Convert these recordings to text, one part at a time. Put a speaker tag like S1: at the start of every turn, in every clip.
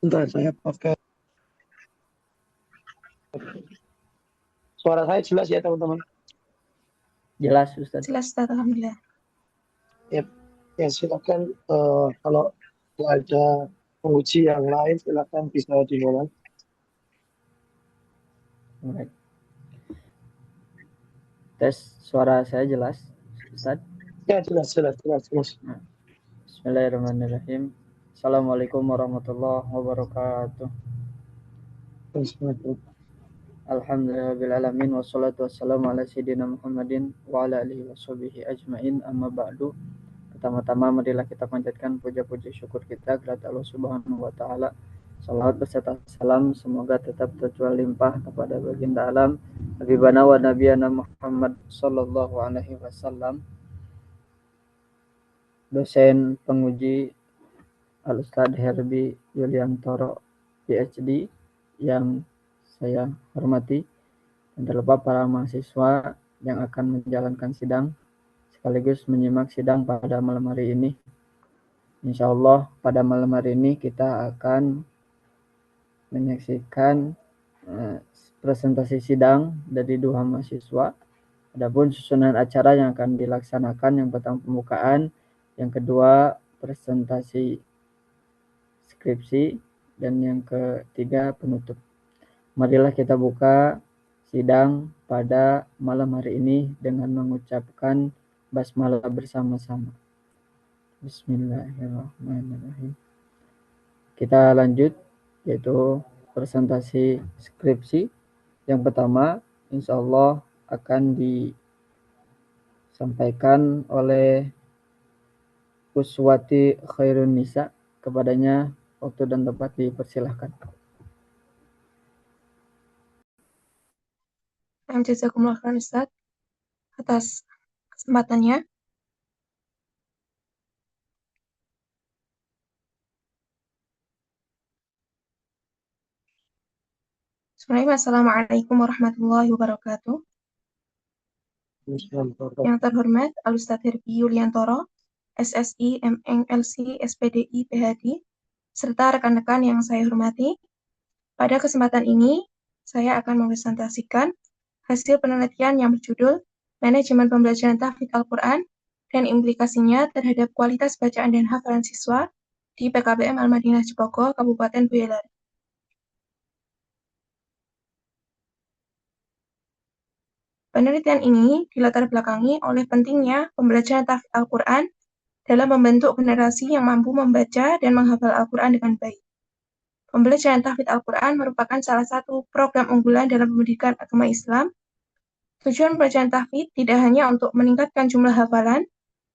S1: Bentar, saya pakai. Suara saya jelas ya, teman-teman?
S2: Jelas, Ustaz.
S3: Jelas, Ustaz. Alhamdulillah.
S1: Ya, ya silakan. Kalau ada penguji yang lain, silakan bisa dimulai.
S2: Baik. Tes suara saya jelas, Ustaz?
S1: Ya, jelas.
S2: Nah, Bismillahirrahmanirrahim. Assalamualaikum warahmatullahi wabarakatuh.
S1: Bismillah.
S2: Alhamdulillahirrahmanirrahim. Wassalatu wassalamu ala sayyidina Muhammadin wa ala alihi washabihi ajmain, amma ba'du. Pertama-tama marilah kita panjatkan puja-puji syukur kita kepada Allah Subhanahu wa taala. Salawat beserta salam semoga tetap tercurah limpah kepada baginda alam Habibana wa Nabiyana Muhammad sallallahu alaihi wasallam, dosen penguji Al-Ustadz Herbi Yuliantoro PhD yang saya hormati, dan terlebih para mahasiswa yang akan menjalankan sidang sekaligus menyimak sidang pada malam hari ini. Insya Allah pada malam hari ini kita akan menyaksikan presentasi sidang dari dua mahasiswa. Adapun susunan acara yang akan dilaksanakan, yang pertama pembukaan, yang kedua presentasi skripsi, dan yang ketiga penutup. Marilah kita buka sidang pada malam hari ini dengan mengucapkan basmalah bersama-sama. Bismillahirrahmanirrahim. Kita lanjut, yaitu presentasi skripsi. Yang pertama, insya Allah akan disampaikan oleh Uswati Khairun Nisa. Kepadanya waktu dan tempat dipersilahkan.
S3: Jazakumullah khairan, Ustaz, atas kesempatannya. Bismillahirrahmanirrahim. Assalamualaikum warahmatullahi wabarakatuh. Yang terhormat Al-Ustadz Herbi Yuliantoro, SSI, MNLC, SPDI, PhD, serta rekan-rekan yang saya hormati. Pada kesempatan ini, saya akan mempresentasikan hasil penelitian yang berjudul Manajemen Pembelajaran Tahfidz Al-Quran dan implikasinya terhadap kualitas bacaan dan hafalan siswa di PKBM Al-Madinah Cipogo, Kabupaten Boyolali. Penelitian ini dilatar belakangi oleh pentingnya pembelajaran tahfidz Al-Quran dalam membentuk generasi yang mampu membaca dan menghafal Al-Quran dengan baik. Pembelajaran tahfidz Al-Quran merupakan salah satu program unggulan dalam pendidikan agama Islam. Tujuan pembelajaran tahfidz tidak hanya untuk meningkatkan jumlah hafalan,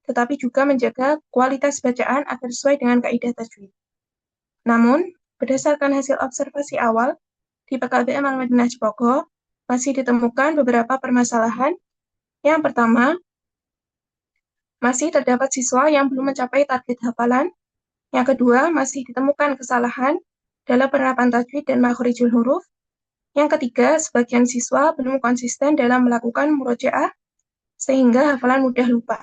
S3: tetapi juga menjaga kualitas bacaan agar sesuai dengan kaidah tajwid. Namun, berdasarkan hasil observasi awal di PKBM Al-Madinah Cipogo, masih ditemukan beberapa permasalahan. Yang pertama, masih terdapat siswa yang belum mencapai target hafalan. Yang kedua, masih ditemukan kesalahan dalam penerapan tajwid dan makhrijul huruf. Yang ketiga, sebagian siswa belum konsisten dalam melakukan murojaah sehingga hafalan mudah lupa.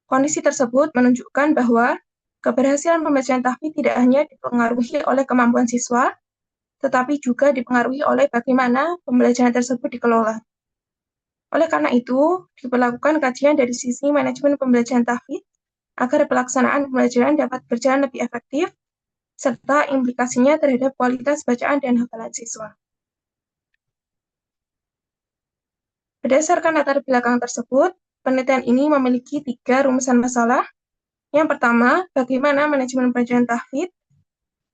S3: Kondisi tersebut menunjukkan bahwa keberhasilan pembelajaran tahfidz tidak hanya dipengaruhi oleh kemampuan siswa, tetapi juga dipengaruhi oleh bagaimana pembelajaran tersebut dikelola. Oleh karena itu, diberlakukan kajian dari sisi manajemen pembelajaran tahfidz agar pelaksanaan pembelajaran dapat berjalan lebih efektif, serta implikasinya terhadap kualitas bacaan dan hafalan siswa. Berdasarkan latar belakang tersebut, penelitian ini memiliki 3 rumusan masalah. Yang pertama, bagaimana manajemen pembelajaran tahfidz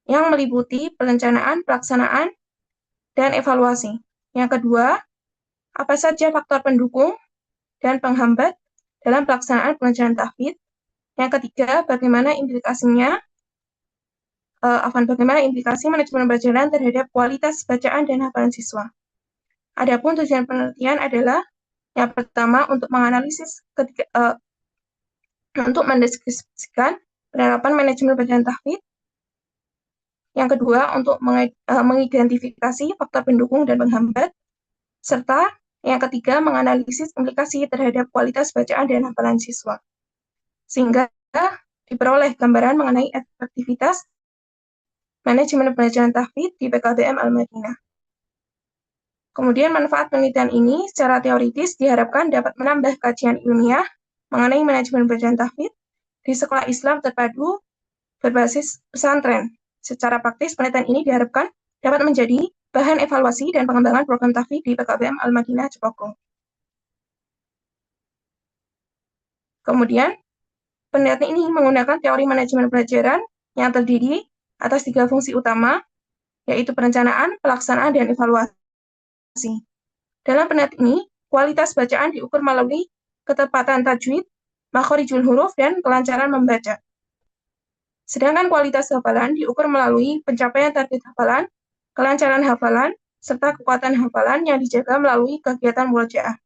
S3: yang meliputi perencanaan, pelaksanaan, dan evaluasi. Yang kedua, apa saja faktor pendukung dan penghambat dalam pelaksanaan pembelajaran tahfidz. Yang ketiga, bagaimana implikasi manajemen pembelajaran terhadap kualitas bacaan dan hafalan siswa. Adapun tujuan penelitian adalah yang pertama untuk menganalisis untuk mendeskripsikan penerapan manajemen pembelajaran tahfidz. Yang kedua, untuk mengidentifikasi faktor pendukung dan penghambat, serta yang ketiga, menganalisis implikasi terhadap kualitas bacaan dan hafalan siswa, sehingga diperoleh gambaran mengenai efektivitas manajemen pembelajaran tahfidz di PKBM Al-Madinah. Kemudian manfaat penelitian ini secara teoritis diharapkan dapat menambah kajian ilmiah mengenai manajemen pembelajaran tahfidz di sekolah Islam terpadu berbasis pesantren. Secara praktis, penelitian ini diharapkan dapat menjadi bahan evaluasi dan pengembangan program tahfidz di PKBM Al-Madinah Cepoko. Kemudian, penelitian ini menggunakan teori manajemen pelajaran yang terdiri atas 3 fungsi utama, yaitu perencanaan, pelaksanaan, dan evaluasi. Dalam penelitian ini, kualitas bacaan diukur melalui ketepatan tajwid, makhorijul huruf, dan kelancaran membaca. Sedangkan kualitas hafalan diukur melalui pencapaian target hafalan, kelancaran hafalan, serta kekuatan hafalan yang dijaga melalui kegiatan murojaah.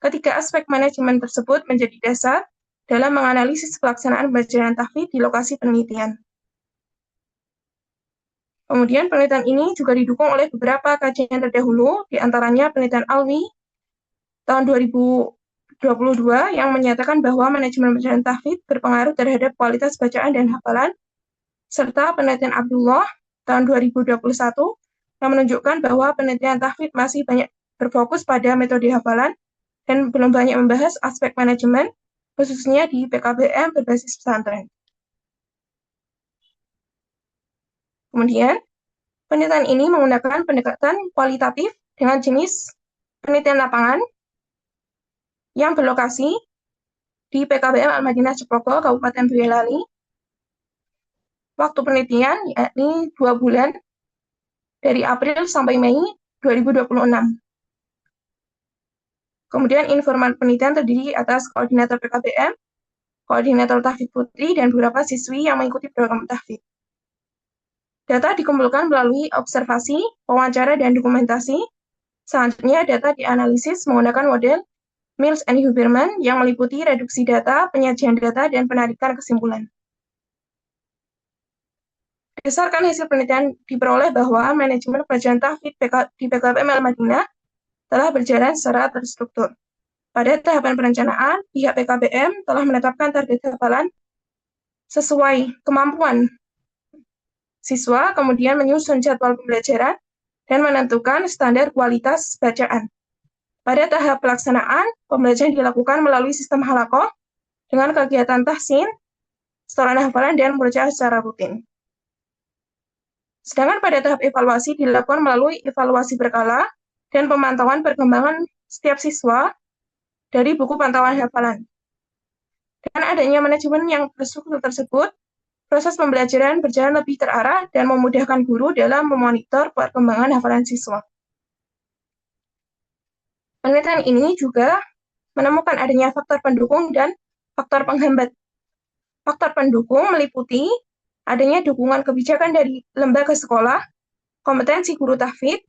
S3: Ketiga aspek manajemen tersebut menjadi dasar dalam menganalisis pelaksanaan pembelajaran tahfidz di lokasi penelitian. Kemudian penelitian ini juga didukung oleh beberapa kajian terdahulu, di antaranya penelitian Alwi tahun 2022 yang menyatakan bahwa manajemen pembelajaran tahfidz berpengaruh terhadap kualitas bacaan dan hafalan, serta penelitian Abdullah tahun 2021 yang menunjukkan bahwa penelitian tahfidz masih banyak berfokus pada metode hafalan dan belum banyak membahas aspek manajemen, khususnya di PKBM berbasis pesantren. Kemudian, penelitian ini menggunakan pendekatan kualitatif dengan jenis penelitian lapangan yang berlokasi di PKBM Al-Madinah Cepoko, Kabupaten Boyolali. Waktu penelitian yakni 2 bulan, dari April sampai Mei 2026. Kemudian informan penelitian terdiri atas koordinator PKBM, koordinator tahfidz putri, dan beberapa siswi yang mengikuti program tahfidz. Data dikumpulkan melalui observasi, wawancara, dan dokumentasi. Selanjutnya, data dianalisis menggunakan model Mills and Huberman yang meliputi reduksi data, penyajian data, dan penarikan kesimpulan. Berdasarkan hasil penelitian diperoleh bahwa manajemen pembelajaran tahfidz di PKBM Al-Madinah telah berjalan secara terstruktur. Pada tahapan perencanaan, pihak PKBM telah menetapkan target hafalan sesuai kemampuan siswa, kemudian menyusun jadwal pembelajaran, dan menentukan standar kualitas bacaan. Pada tahap pelaksanaan, pembelajaran dilakukan melalui sistem halakoh dengan kegiatan tahsin, setoran hafalan, dan murojaah secara rutin. Sedangkan pada tahap evaluasi dilakukan melalui evaluasi berkala dan pemantauan perkembangan setiap siswa dari buku pantauan hafalan. Dengan adanya manajemen yang terstruktur tersebut, proses pembelajaran berjalan lebih terarah dan memudahkan guru dalam memonitor perkembangan hafalan siswa. Penelitian ini juga menemukan adanya faktor pendukung dan faktor penghambat. Faktor pendukung meliputi adanya dukungan kebijakan dari lembaga sekolah, kompetensi guru tahfidz,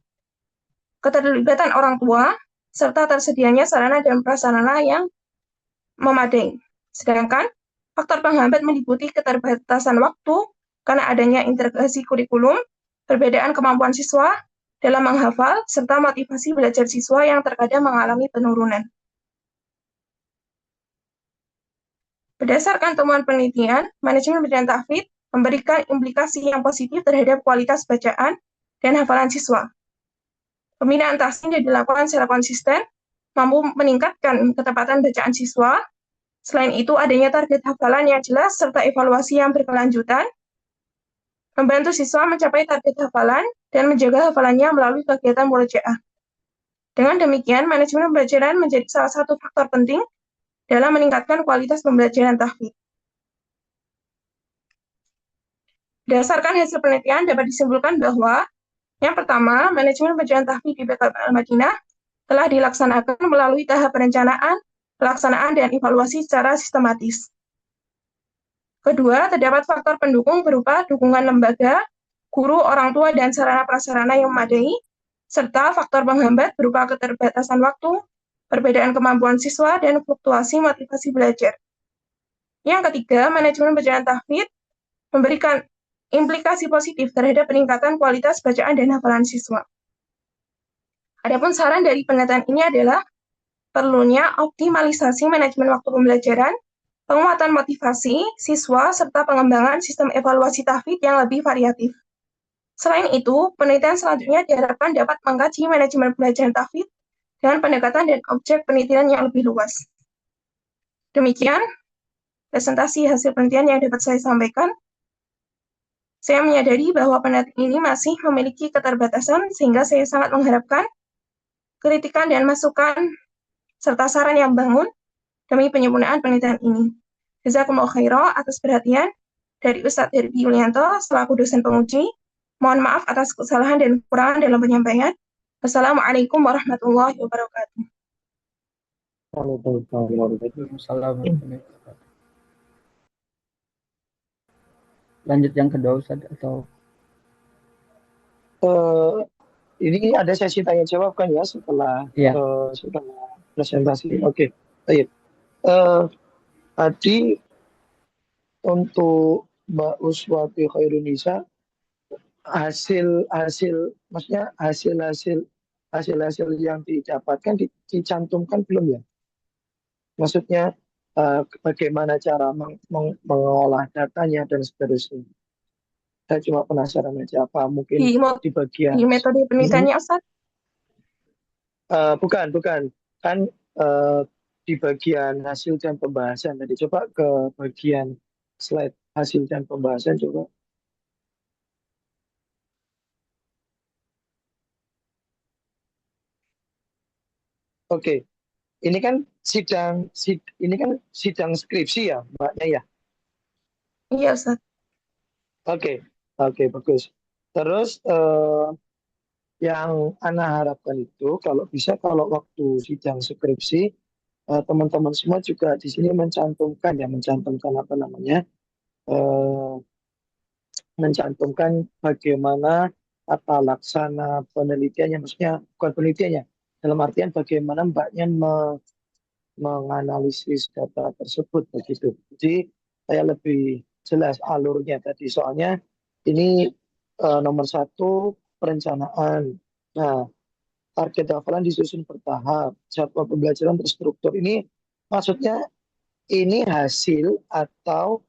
S3: keterlibatan orang tua, serta tersedianya sarana dan prasarana yang memadai. Sedangkan faktor penghambat meliputi keterbatasan waktu karena adanya integrasi kurikulum, perbedaan kemampuan siswa dalam menghafal, serta motivasi belajar siswa yang terkadang mengalami penurunan. Berdasarkan temuan penelitian, manajemen pembelajaran tahfidz memberikan implikasi yang positif terhadap kualitas bacaan dan hafalan siswa. Pembinaan tahsin yang dilakukan secara konsisten mampu meningkatkan ketepatan bacaan siswa. Selain itu, adanya target hafalan yang jelas serta evaluasi yang berkelanjutan membantu siswa mencapai target hafalan dan menjaga hafalannya melalui kegiatan murojaah. Dengan demikian, manajemen pembelajaran menjadi salah satu faktor penting dalam meningkatkan kualitas pembelajaran tahfidz. Berdasarkan hasil penelitian dapat disimpulkan bahwa yang pertama, manajemen pembelajaran tahfidz di PKBM Al-Madinah telah dilaksanakan melalui tahap perencanaan, pelaksanaan, dan evaluasi secara sistematis. Kedua, terdapat faktor pendukung berupa dukungan lembaga, guru, orang tua, dan sarana-prasarana yang memadai, serta faktor penghambat berupa keterbatasan waktu, perbedaan kemampuan siswa, dan fluktuasi motivasi belajar. Yang ketiga, manajemen pembelajaran tahfidz memberikan implikasi positif terhadap peningkatan kualitas bacaan dan hafalan siswa. Adapun saran dari penelitian ini adalah perlunya optimalisasi manajemen waktu pembelajaran, penguatan motivasi siswa, serta pengembangan sistem evaluasi tahfidz yang lebih variatif. Selain itu, penelitian selanjutnya diharapkan dapat mengkaji manajemen pembelajaran tahfidz dengan pendekatan dan objek penelitian yang lebih luas. Demikian presentasi hasil penelitian yang dapat saya sampaikan. Saya menyadari bahwa penelitian ini masih memiliki keterbatasan, sehingga saya sangat mengharapkan kritikan dan masukan serta saran yang membangun demi penyempurnaan penelitian ini. Jazakumullah khairan atas perhatian dari Ustadz Herbi Yulianto selaku dosen penguji. Mohon maaf atas kesalahan dan kekurangan dalam penyampaian. Wassalamualaikum warahmatullahi wabarakatuh.
S2: Waalaikumsalam warahmatullahi wabarakatuh. Lanjut yang kedua Ustaz atau
S1: ini ada sesi tanya jawab kan ya setelah
S2: Iya.
S1: setelah presentasi. Oke. Baik. Tadi untuk Mbak Uswati Khairunisa maksudnya hasil yang didapatkan dicantumkan belum ya? Maksudnya bagaimana cara mengolah datanya dan seterusnya. Saya cuma penasaran aja apa mungkin di bagian
S3: di metode penelitiannya Ustaz?
S1: Bukan kan di bagian hasil dan pembahasan tadi. Coba ke bagian slide hasil dan pembahasan coba. Oke. Ini kan sidang skripsi ya, Mbaknya ya?
S3: Iya, Ustaz.
S1: Oke, bagus. Terus yang Ana harapkan itu kalau waktu sidang skripsi teman-teman semua juga di sini mencantumkan apa namanya? Mencantumkan bagaimana tata laksana penelitiannya, maksudnya bukan penelitiannya, dalam artian bagaimana Mbaknya menganalisis data tersebut begitu. Jadi saya lebih jelas alurnya tadi, soalnya ini nomor 1 perencanaan. Nah, target hafalan disusun bertahap, jadwal pembelajaran terstruktur. Ini maksudnya ini hasil atau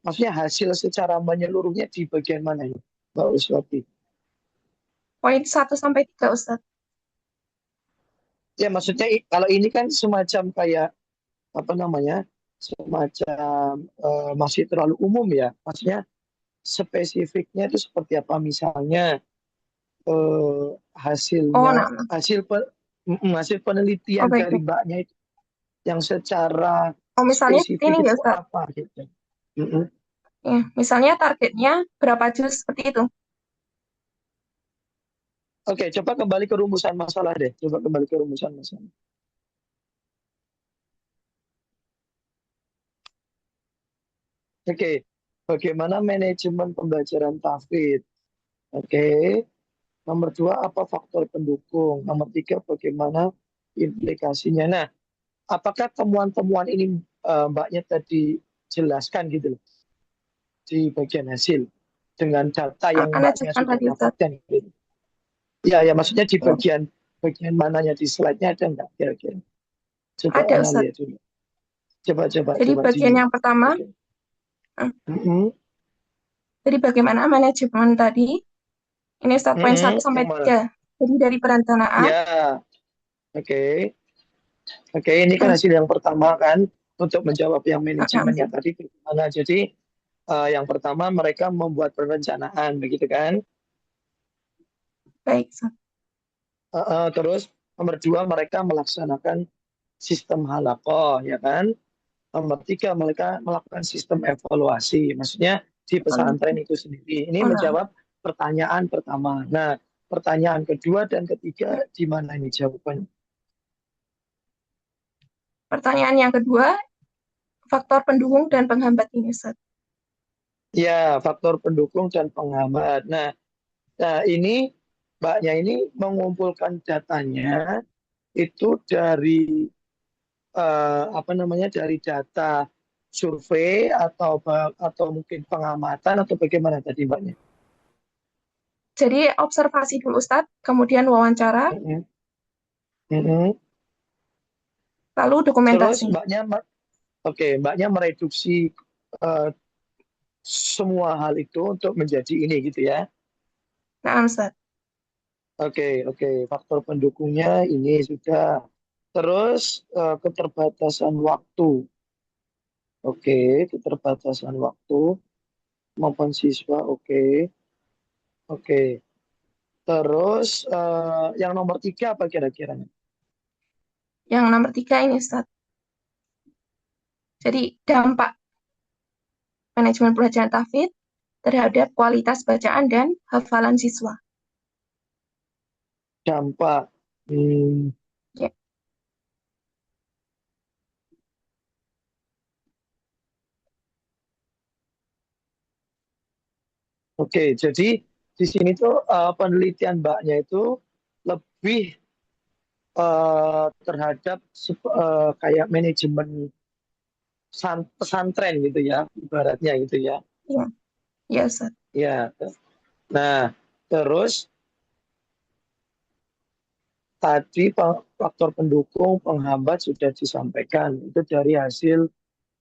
S1: maksudnya hasil secara menyeluruhnya di bagian mana ini, Mbak Uswati?
S3: Poin 1 sampai 3, Ustaz.
S1: Ya, maksudnya kalau ini kan semacam kayak apa namanya? Semacam masih terlalu umum ya. Maksudnya spesifiknya itu seperti apa, misalnya hasilnya hasil penelitian dari Mbaknya itu yang secara
S3: misalnya
S1: spesifik
S3: ini
S1: itu
S3: ya,
S1: apa gitu.
S3: Ya, misalnya targetnya berapa juz seperti itu.
S1: Oke, coba kembali ke rumusan masalah deh. Oke, bagaimana manajemen pembelajaran tahfidz? Oke, nomor 2 apa faktor pendukung? Nomor 3 bagaimana implikasinya? Nah, apakah temuan-temuan ini Mbaknya tadi jelaskan gitu loh di bagian hasil dengan data yang Mbaknya sudah dapatkan gitu. Ya, maksudnya di bagian mananya di slide-nya ada nggak kira-kira? Coba
S3: ada, Ustaz.
S1: lihat dulu. Coba.
S3: Jadi bagian yang pertama, jadi bagaimana manajemen tadi? Ini start point 1 sampai 3. Jadi dari perencanaan.
S1: Ya, oke, ini kan hasil yang pertama kan, untuk menjawab yang manajemennya tadi bagaimana. Jadi yang pertama mereka membuat perencanaan, begitu kan?
S3: Baik.
S1: Terus nomor 2 mereka melaksanakan sistem halaqah, ya kan? Nomor 3 mereka melakukan sistem evaluasi, maksudnya di pesantren itu sendiri. Ini menjawab pertanyaan pertama. Nah, pertanyaan kedua dan ketiga di mana ini jawabannya?
S3: Pertanyaan yang kedua, faktor pendukung dan penghambat ini, Ustaz.
S1: Ya, faktor pendukung dan penghambat. Nah, ini Mbaknya ini mengumpulkan datanya itu dari dari data survei atau mungkin pengamatan atau bagaimana tadi Mbaknya?
S3: Jadi observasi dulu Ustadz, kemudian wawancara, lalu dokumentasi.
S1: Terus Mbaknya mereduksi semua hal itu untuk menjadi ini gitu ya.
S3: Nah, Ustaz.
S1: Oke. Faktor pendukungnya ini sudah. Terus keterbatasan waktu. Oke, keterbatasan waktu maupun siswa. Oke. Terus yang nomor 3 apa kira-kira?
S3: Yang nomor 3 ini, Ustaz. Jadi, dampak manajemen pelajaran tahfidz terhadap kualitas bacaan dan hafalan siswa.
S1: Dampak. Hmm,
S3: Ya.
S1: Oke, jadi di sini tuh penelitian Mbaknya itu lebih terhadap kayak manajemen pesantren gitu ya, ibaratnya gitu ya.
S3: Ya, ya, Ustaz.
S1: Ya. Nah, terus tadi faktor pendukung penghambat sudah disampaikan itu dari hasil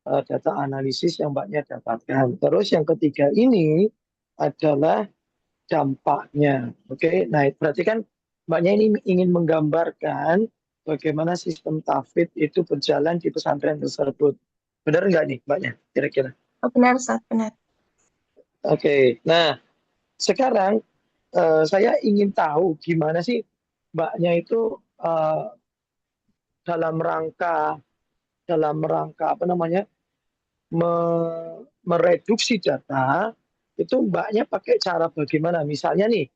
S1: data analisis yang Mbaknya dapatkan. Terus yang ketiga ini adalah dampaknya. Oke, nah berarti kan Mbaknya ini ingin menggambarkan bagaimana sistem tahfidz itu berjalan di pesantren tersebut. Benar nggak nih Mbaknya kira-kira?
S3: Oh, benar, Ustaz, benar.
S1: Oke, nah sekarang saya ingin tahu gimana sih Mbaknya itu dalam rangka apa namanya mereduksi data itu Mbaknya pakai cara bagaimana? Misalnya nih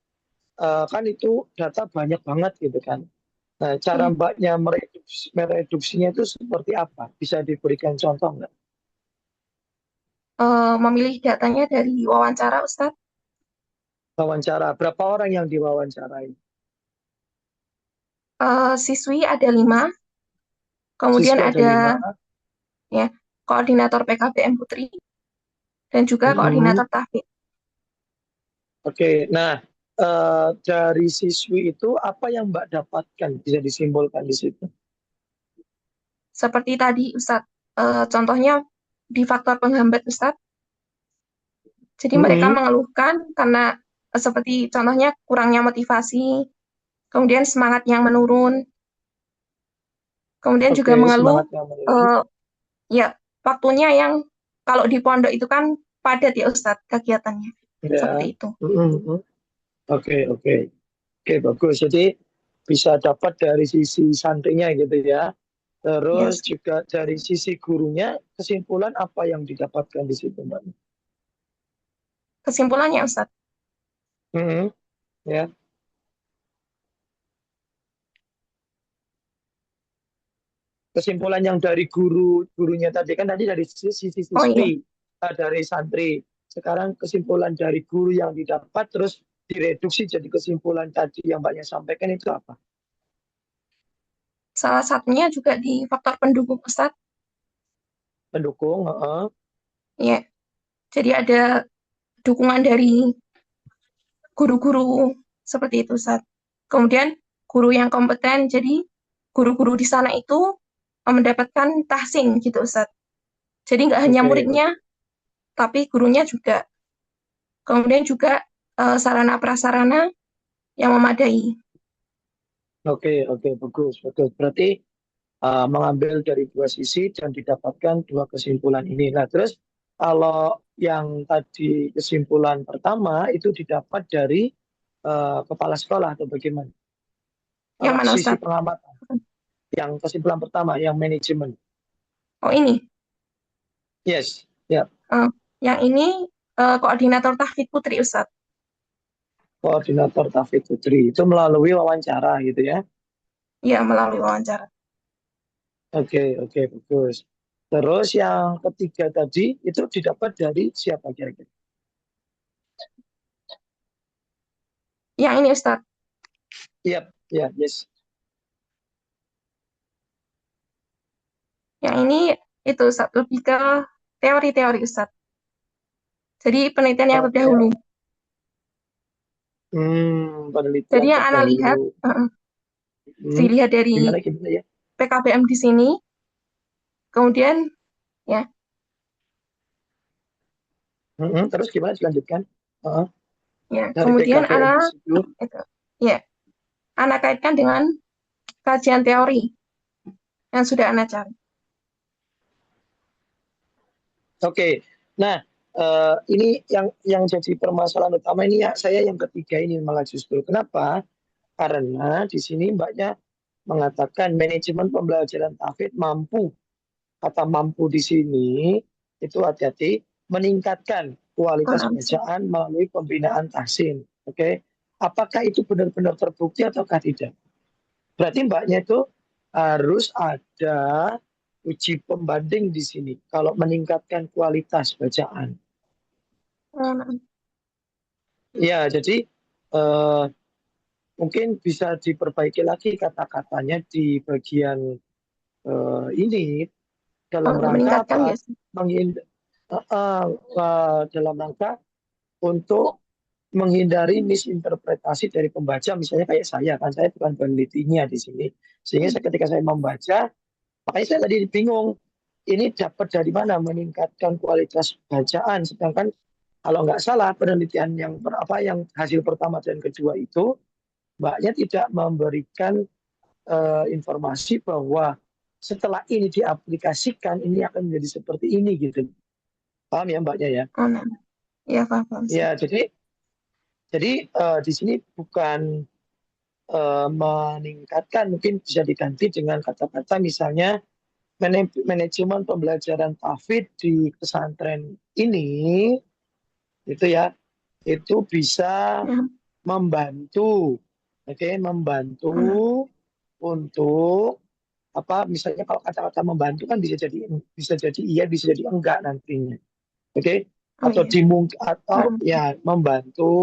S1: kan itu data banyak banget gitu kan. Nah, cara
S3: Iya.
S1: Mbaknya mereduksinya itu seperti apa? Bisa diberikan contoh nggak?
S3: Memilih datanya dari wawancara, Ustaz.
S1: Wawancara, berapa orang yang diwawancarai?
S3: Siswi ada 5, kemudian
S1: Siswa ada 5.
S3: ada ya koordinator PKBM Putri dan juga
S1: Mm-mm.
S3: koordinator tahfidz.
S1: Oke, nah dari siswi itu apa yang Mbak dapatkan bisa disimbolkan di situ?
S3: Seperti tadi, Ustaz, contohnya di faktor penghambat, Ustaz. Jadi mereka
S1: Mm-mm.
S3: mengeluhkan karena seperti contohnya kurangnya motivasi, kemudian semangat yang menurun, kemudian juga
S1: Oke,
S3: mengeluh
S1: semangatnya menurun.
S3: eh, ya waktunya yang kalau di pondok itu kan padat ya Ustadz kegiatannya. Seperti
S1: Ya.
S3: itu.
S1: Mm-mm. Oke, bagus. Jadi bisa dapat dari sisi santrinya gitu ya.
S3: Ya,
S1: Terus juga dari sisi gurunya, kesimpulan apa yang didapatkan di situ, Mbak?
S3: kesimpulannya Ustadz.
S1: Mm-mm. Ya. Kesimpulan yang dari gurunya tadi kan tadi dari sisi
S3: Oh iya,
S1: siswi, dari santri. Sekarang kesimpulan dari guru yang didapat terus direduksi jadi kesimpulan tadi yang banyak sampaikan itu apa?
S3: salah satunya juga di faktor pendukung Ustadz.
S1: Pendukung, heeh.
S3: Ya, jadi ada dukungan dari guru-guru seperti itu Ustadz. Kemudian guru yang kompeten, jadi guru-guru di sana itu mendapatkan tahsin gitu Ustadz. Jadi nggak hanya
S1: Oke,
S3: muridnya, tapi gurunya juga. Kemudian juga sarana prasarana yang memadai.
S1: oke, bagus. Berarti mengambil dari dua sisi dan didapatkan dua kesimpulan ini. Nah, terus kalau yang tadi kesimpulan pertama itu didapat dari kepala sekolah atau bagaimana?
S3: Yang mana
S1: Sisi
S3: Ustadz?
S1: pengamatan. Yang kesimpulan pertama, yang manajemen.
S3: Oh ini,
S1: Yes, ya,
S3: Eh, yang ini koordinator tahfidz Putri Ustadz.
S1: koordinator Taufik Putri. Itu melalui wawancara gitu ya.
S3: Ya, melalui wawancara.
S1: Oke, bagus. Terus yang ketiga tadi itu didapat dari siapa kira-kira?
S3: Yang ini Ustadz,
S1: Iya, ya, yes.
S3: yang ini itu Ustadz lebih ke teori-teori Ustadz. Jadi penelitian yang
S1: Ya.
S3: terdahulu. Jadi
S1: Penelitian
S3: yang Ana lihat,
S1: terdahulu. Hmm,
S3: dilihat dari
S1: gimana ya?
S3: PKBM di sini, kemudian ya
S1: Terus gimana dilanjutkan? Heeh.
S3: Ya,
S1: Dari
S3: kemudian
S1: PKBM
S3: Ana
S1: tersebut.
S3: itu, ya, Ana kaitkan dengan kajian teori yang sudah Ana cari.
S1: Oke. Nah, ini yang jadi permasalahan utama ini ya, saya yang ketiga ini malah justru. Kenapa? Karena di sini Mbaknya mengatakan manajemen pembelajaran tahfidz mampu. Kata mampu di sini itu hati-hati meningkatkan kualitas
S3: Analisa.
S1: bacaan melalui pembinaan tahsin. Oke. Apakah itu benar-benar terbukti ataukah tidak? Berarti Mbaknya itu harus ada uji pembanding di sini kalau meningkatkan kualitas bacaan.
S3: Nah,
S1: Ya, jadi eh, mungkin bisa diperbaiki lagi kata-katanya di bagian ini dalam rangka
S3: meningkatkan
S1: apa?
S3: ya sih.
S1: Dalam rangka untuk menghindari misinterpretasi dari pembaca, misalnya kayak saya kan, saya bukan penelitinya di sini, sehingga ketika saya membaca, makanya saya tadi bingung, ini dapat dari mana meningkatkan kualitas bacaan, sedangkan kalau nggak salah penelitian yang hasil pertama dan kedua itu Mbaknya tidak memberikan informasi bahwa setelah ini diaplikasikan ini akan menjadi seperti ini gitu. Paham ya Mbaknya ya?
S3: Nah, ya paham sih.
S1: Ya, jadi di sini bukan meningkatkan, mungkin bisa diganti dengan kata-kata misalnya manajemen pembelajaran tahfidz di pesantren ini itu ya, itu bisa
S3: Ya,
S1: membantu, oke, membantu
S3: nah,
S1: untuk apa, misalnya kalau kata-kata membantu kan bisa jadi iya, bisa jadi enggak nantinya, oke,
S3: oh
S1: atau
S3: iya.
S1: atau ya membantu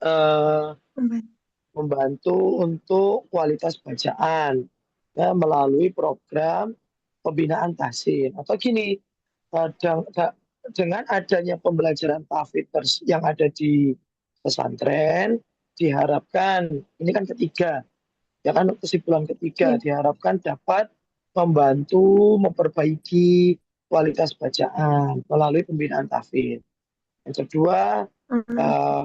S1: eh,
S3: Membantu.
S1: membantu untuk kualitas bacaan ya, melalui program pembinaan tahsin. Atau gini, dengan adanya pembelajaran tahfidz yang ada di pesantren, diharapkan, ini kan ketiga, ya kan, kesimpulan ketiga,
S3: Iya.
S1: diharapkan dapat membantu memperbaiki kualitas bacaan melalui pembinaan tahfidz. Yang kedua,
S3: Hmm.
S1: eh,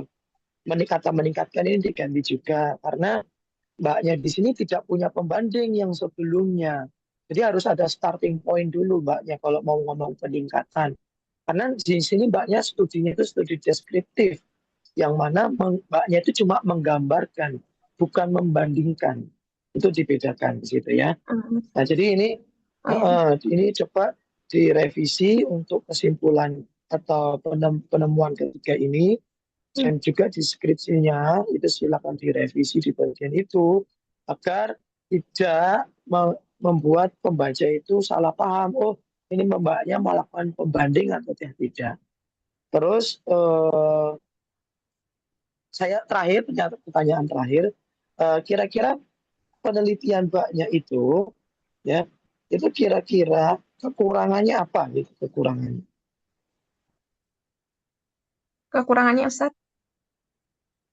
S1: meningkatkan ini diganti juga karena Mbaknya di sini tidak punya pembanding yang sebelumnya. Jadi harus ada starting point dulu Mbaknya kalau mau ngomong peningkatan. Karena di sini Mbaknya studinya itu studi deskriptif, yang mana Mbaknya itu cuma menggambarkan, bukan membandingkan. Itu dibedakan di situ ya.
S3: Hmm.
S1: Nah, jadi
S3: Oh iya.
S1: ini coba direvisi untuk kesimpulan atau penemuan ketiga ini,
S3: Hmm.
S1: dan juga deskripsinya itu silakan direvisi di bagian itu agar tidak membuat pembaca itu salah paham. Oh, ini mbaknya melakukan pembanding atau tidak. Terus saya terakhir, pertanyaan terakhir, kira-kira penelitian mbaknya itu ya, itu kira-kira kekurangannya apa gitu, kekurangannya?
S3: Kekurangannya Ustaz.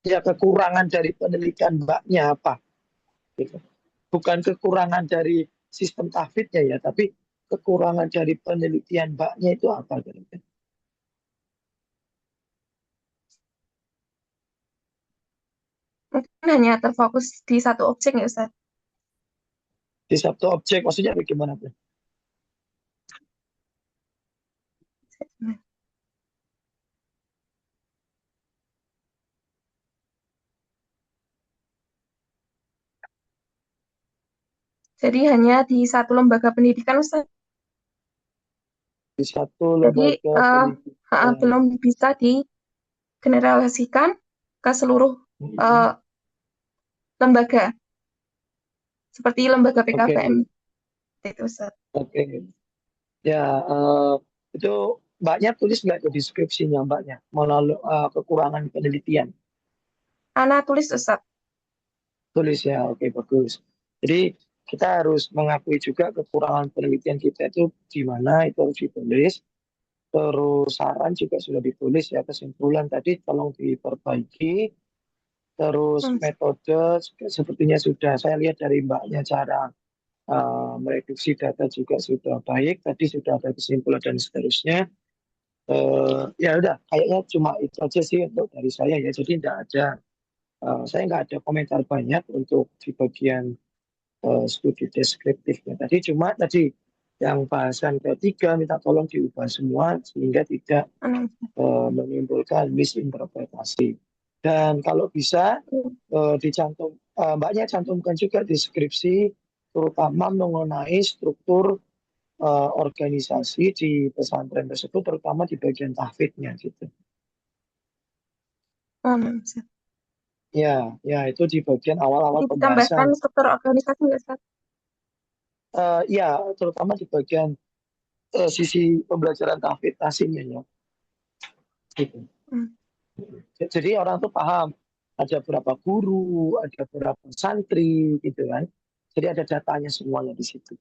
S1: Ya, kekurangan dari penelitian mbaknya apa gitu. Bukan kekurangan dari sistem tahfidznya ya, tapi kekurangan dari penelitian mbaknya itu apa kira-kira?
S3: Mungkin hanya terfokus di satu objek ya Ustaz.
S1: Di satu objek maksudnya bagaimana tuh?
S3: Jadi hanya di satu lembaga pendidikan Ustaz.
S1: Di satu
S3: Jadi
S1: lembaga pendidikan.
S3: belum bisa digeneralisasikan ke seluruh
S1: Mhm.
S3: lembaga seperti lembaga
S1: Oke,
S3: PKBM itu Ustaz.
S1: oke. Ya, itu mbaknya tulis nggak itu deskripsinya mbaknya melalui kekurangan penelitian?
S3: Ana tulis Ustaz.
S1: Tulis ya, oke, bagus. Jadi kita harus mengakui juga kekurangan penelitian kita itu di mana, itu harus ditulis. Terus saran juga sudah ditulis ya, kesimpulan tadi tolong diperbaiki. Terus
S3: Hmm.
S1: metode juga sepertinya sudah saya lihat dari mbaknya, cara mereduksi data juga sudah baik. Tadi sudah ada kesimpulan dan seterusnya. Ya udah, kayaknya cuma itu aja sih untuk dari saya ya. Jadi saya nggak ada komentar banyak untuk di bagian studi deskriptifnya. Tadi yang bahasan ketiga minta tolong diubah semua sehingga tidak menimbulkan misinterpretasi. Dan kalau bisa Mbaknya cantumkan juga di skripsi terutama mengenai struktur organisasi di pesantren tersebut, terutama di bagian tahfidnya gitu. Ya, itu di bagian awal-awal
S3: Ditambahkan
S1: pembahasan.
S3: struktur organisasi nggak, Ustaz?
S1: Ya, terutama di bagian sisi pembelajaran tahfidz tasimnya ya. Gitu. Jadi orang tuh paham ada berapa guru, ada berapa santri gitu kan. Jadi ada datanya semuanya di situ.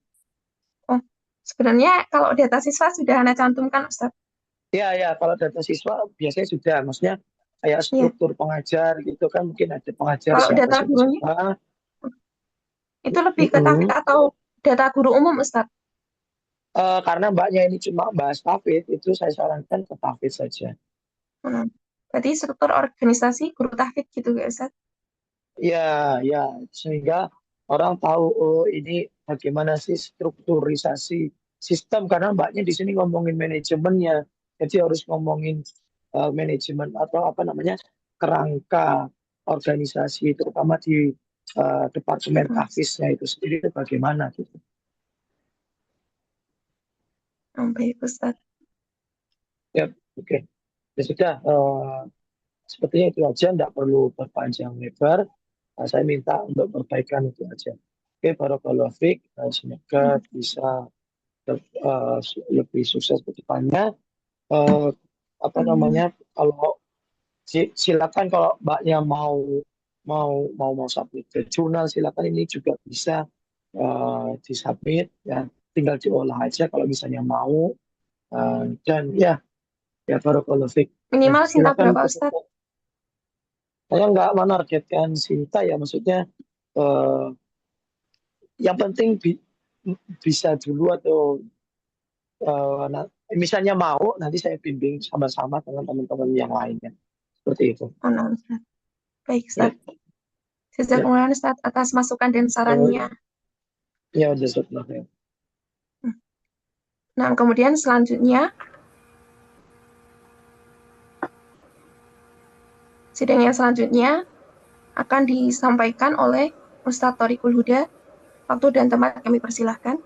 S3: Oh, sebenarnya kalau data siswa sudah Anda cantumkan, Ustaz?
S1: Ya, kalau data siswa biasanya sudah, maksudnya kayak
S3: Iya.
S1: struktur pengajar gitu kan, mungkin ada pengajar
S3: Kalau
S1: siapa
S3: data gurunya, itu lebih ke tahfidz atau data guru umum, Ustaz?
S1: Karena mbaknya ini cuma bahas tahfidz, itu saya sarankan ke tahfidz saja.
S3: Berarti struktur organisasi guru tahfidz gitu ya, Ustaz?
S1: Ya, sehingga orang tahu oh ini bagaimana sih strukturisasi sistem, karena mbaknya di sini ngomongin manajemennya, jadi harus ngomongin manajemen atau apa namanya kerangka organisasi, terutama di departemen tahfidznya itu sendiri itu bagaimana gitu.
S3: Baik, Ustaz.
S1: Ya, oke. Ya sudah, sepertinya itu aja, tidak perlu berpanjang lebar. Saya minta untuk perbaikan itu aja. Oke, barakallahu fiik. Semoga bisa lebih sukses ke depannya. Apa namanya? Kalau silakan kalau mbaknya mau submit ke jurnal, silakan, ini juga bisa disubmit ya. Tinggal diolah aja kalau misalnya mau. Dan ya barakallahu fiik.
S3: Minimal Sinta
S1: Silakan
S3: berapa,
S1: untuk
S3: Ustaz?
S1: saya nggak menargetkan Sinta ya, maksudnya yang penting bisa dulu, atau misalnya mau nanti saya bimbing sama-sama dengan teman-teman yang lainnya, seperti itu.
S3: Ustaz. Baik,
S1: Ya.
S3: Ustaz. Jazakumullah, Ustaz, atas masukan dan sarannya.
S1: Ya, jazakumullah.
S3: Nah, kemudian selanjutnya, sidang yang selanjutnya akan disampaikan oleh Ustadz Thoriqul Huda. Waktu dan tempat kami persilahkan.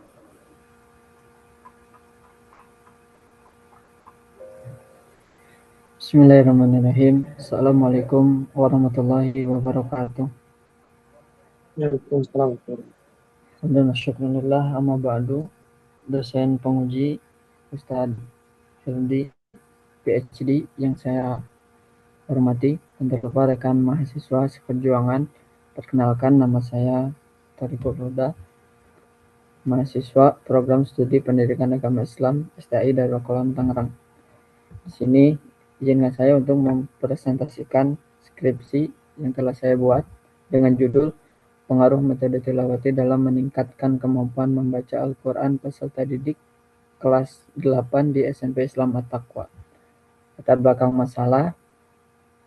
S2: Bismillahirrahmanirrahim. Assalamualaikum warahmatullahi wabarakatuh.
S1: Waalaikumsalam.
S2: Alhamdulillah, amma ba'du. Dosen penguji Ustadz Hildi PhD yang saya hormati, dan terlupa rekan mahasiswa seperjuangan. Perkenalkan, nama saya Thoriqul Huda, mahasiswa program studi pendidikan agama Islam STI Darul Qalam Tangerang. Di sini izinkan saya untuk mempresentasikan skripsi yang telah saya buat dengan judul Pengaruh Metode Tilawati dalam Meningkatkan Kemampuan Membaca Al-Quran Peserta Didik Kelas 8 di SMP Islam At-Taqwa. Latar belakang masalah: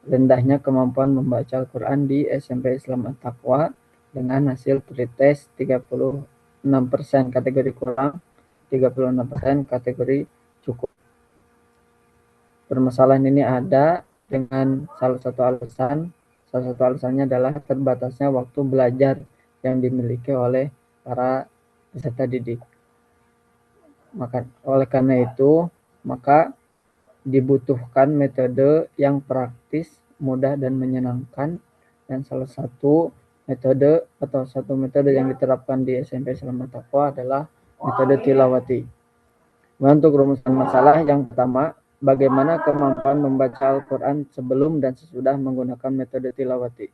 S2: rendahnya kemampuan membaca Al-Quran di SMP Islam At-Taqwa dengan hasil pretest 36% kategori kurang, 36% kategori cukup. Permasalahan ini ada dengan salah satu alasannya adalah terbatasnya waktu belajar yang dimiliki oleh para peserta didik. Oleh karena itu, maka dibutuhkan metode yang praktis, mudah, dan menyenangkan. Dan salah satu metode yang diterapkan di SMP Islam At-Taqwa adalah metode tilawati. Untuk rumusan masalah yang pertama, bagaimana kemampuan membaca Al-Quran sebelum dan sesudah menggunakan metode tilawati.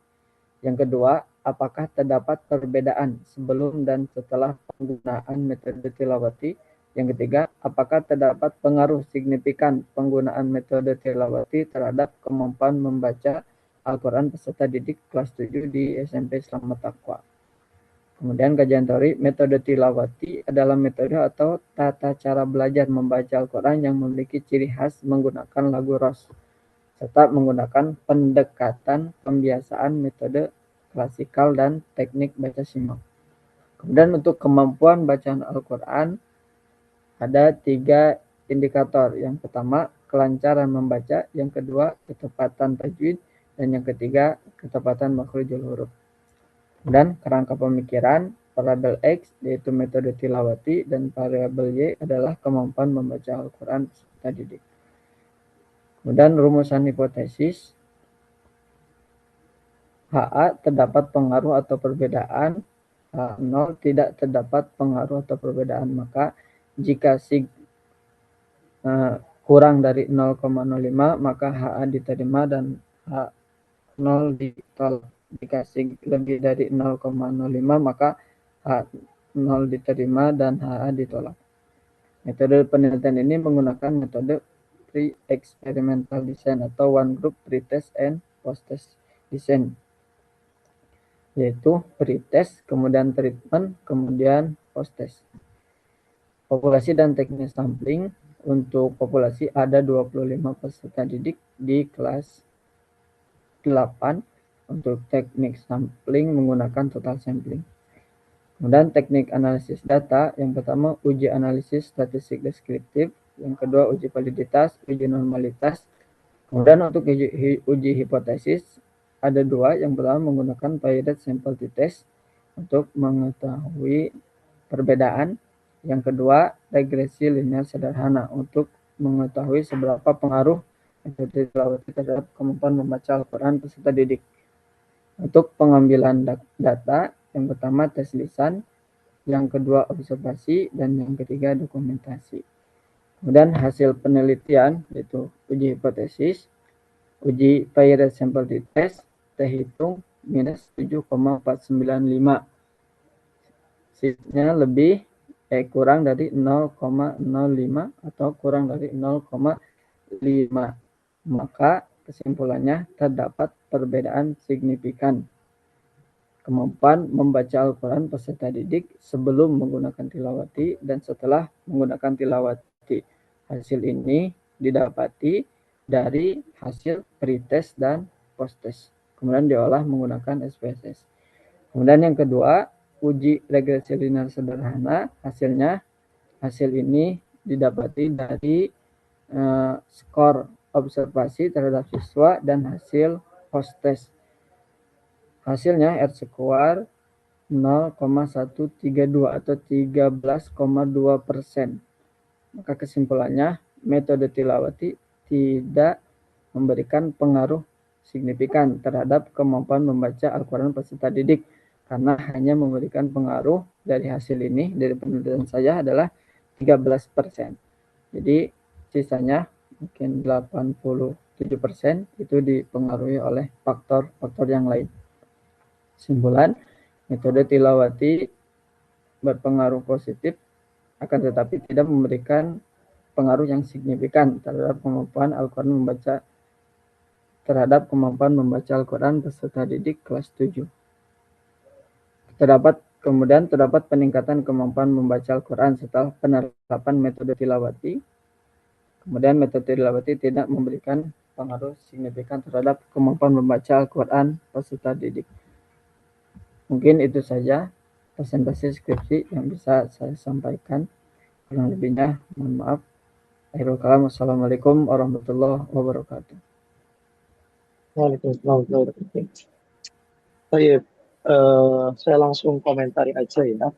S2: Yang kedua, apakah terdapat perbedaan sebelum dan setelah penggunaan metode tilawati. Yang ketiga, apakah terdapat pengaruh signifikan penggunaan metode tilawati terhadap kemampuan membaca Al-Quran peserta didik kelas 7 di SMP Islam At-Taqwa. Kemudian kajian teori, metode tilawati adalah metode atau tata cara belajar membaca Al-Quran yang memiliki ciri khas menggunakan lagu ros, serta menggunakan pendekatan pembiasaan metode klasikal dan teknik baca simak. Kemudian untuk kemampuan bacaan Al-Quran, ada 3 indikator. Yang pertama, kelancaran membaca. Yang kedua, ketepatan tajwid. Dan yang ketiga, ketepatan makhrijul huruf. Dan kerangka pemikiran, variabel X yaitu metode tilawati dan variabel Y adalah kemampuan membaca Al-Quran peserta didik. Kemudian rumusan hipotesis, HA terdapat pengaruh atau perbedaan, H0 tidak terdapat pengaruh atau perbedaan. Maka jika sig kurang dari 0,05 maka HA diterima dan H0 ditolak. Jika sig lebih dari 0,05 maka H0 diterima dan HA ditolak. Metode penelitian ini menggunakan metode pre-experimental design atau one group pre-test and post-test design, yaitu pre-test, kemudian treatment, kemudian post-test. Populasi dan teknik sampling. Untuk populasi ada 25 peserta didik di kelas 8. Untuk teknik sampling menggunakan total sampling. Kemudian teknik analisis data, yang pertama uji analisis statistik deskriptif, yang kedua uji validitas, uji normalitas. Kemudian untuk uji hipotesis ada 2, yang pertama menggunakan paired sample t-test untuk mengetahui perbedaan. Yang kedua, regresi linear sederhana untuk mengetahui seberapa pengaruh metode tilawati terhadap kemampuan membaca Al-Quran peserta didik. Untuk pengambilan data, yang pertama tes lisan, yang kedua observasi, dan yang ketiga dokumentasi. Kemudian hasil penelitian yaitu uji hipotesis, uji paired sample t-test, T-hitung minus 7,495. Sisanya lebih kurang dari 0,05 atau kurang dari 0,5. Maka kesimpulannya terdapat perbedaan signifikan kemampuan membaca Al-Quran peserta didik sebelum menggunakan tilawati dan setelah menggunakan tilawati. Hasil ini didapati dari hasil pre-test dan post-test. Kemudian diolah menggunakan SPSS. Kemudian yang kedua, uji regresi linear sederhana. Hasil ini didapati dari skor observasi terhadap siswa dan hasil post-test. Hasilnya R-square 0,132 atau 13,2%. Maka kesimpulannya, metode tilawati tidak memberikan pengaruh signifikan terhadap kemampuan membaca Al-Quran peserta didik, karena hanya memberikan pengaruh dari hasil ini, dari penelitian saya adalah 13%. Jadi sisanya mungkin 87% itu dipengaruhi oleh faktor-faktor yang lain. Kesimpulan, metode tilawati berpengaruh positif, akan tetapi tidak memberikan pengaruh yang signifikan terhadap kemampuan Al-Quran membaca Al-Quran peserta didik kelas 7. Kemudian terdapat peningkatan kemampuan membaca Al-Quran setelah penerapan metode tilawati. Kemudian metode tilawati tidak memberikan pengaruh signifikan terhadap kemampuan membaca Al-Quran peserta didik. Mungkin itu saja presentasi skripsi yang bisa saya sampaikan. Kurang lebihnya mohon maaf. Akhirul kalam, wassalamualaikum warahmatullahi wabarakatuh.
S1: Waalaikumsalam warahmatullahi wabarakatuh. Baik, saya langsung komentari aja ya.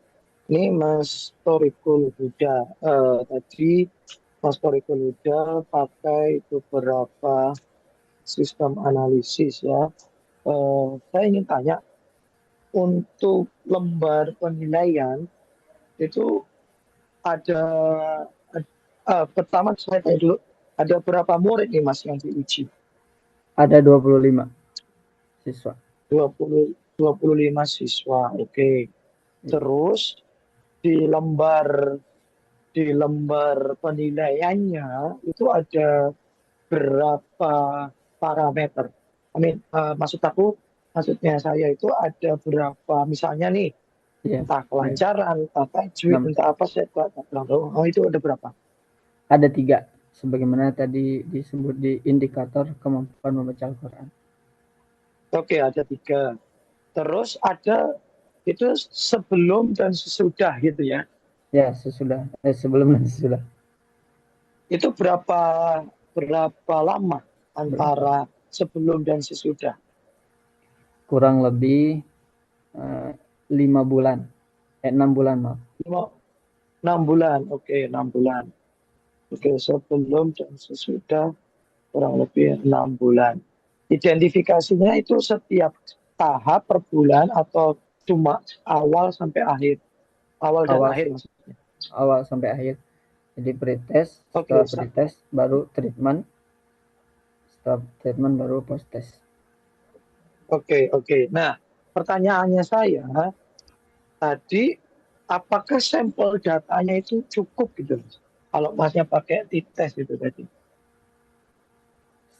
S1: Ini Mas Torikul Huda. Tadi Mas Torikul Huda pakai beberapa sistem analisis ya. Saya ingin tanya, untuk lembar penilaian itu ada pertama saya tanya dulu, ada berapa murid nih Mas yang diuji?
S2: Ada 25 siswa.
S1: 25 siswa, oke. Terus di lembar penilaiannya itu ada berapa parameter? Maksudnya saya itu ada berapa, misalnya nih
S2: Iya.
S1: Entah kelancaran, entah tajwid,
S2: 6.
S1: entah apa saya kurang tahu. Oh, itu ada berapa?
S2: Ada 3. Sebagaimana tadi disebut di indikator kemampuan membaca Al-Quran.
S1: Oke, ada 3. Terus ada itu sebelum dan sesudah gitu ya.
S2: Ya, sebelum dan sesudah.
S1: Itu berapa lama antara sebelum dan sesudah?
S2: Kurang lebih 5 bulan. 6 bulan, maaf.
S1: 6 bulan. Oke, 6 bulan. Oke, sebelum dan sesudah kurang lebih 6 bulan. Identifikasinya itu setiap tahap per bulan atau cuma awal sampai akhir? Awal dan
S2: Awal,
S1: akhir maksudnya.
S2: awal sampai akhir. Jadi pretest,
S1: Oke,
S2: setelah pretest baru treatment, setelah treatment baru post test.
S1: oke. Nah, pertanyaannya saya tadi, apakah sampel datanya itu cukup gitu? Kalau masnya pakai t-test itu tadi.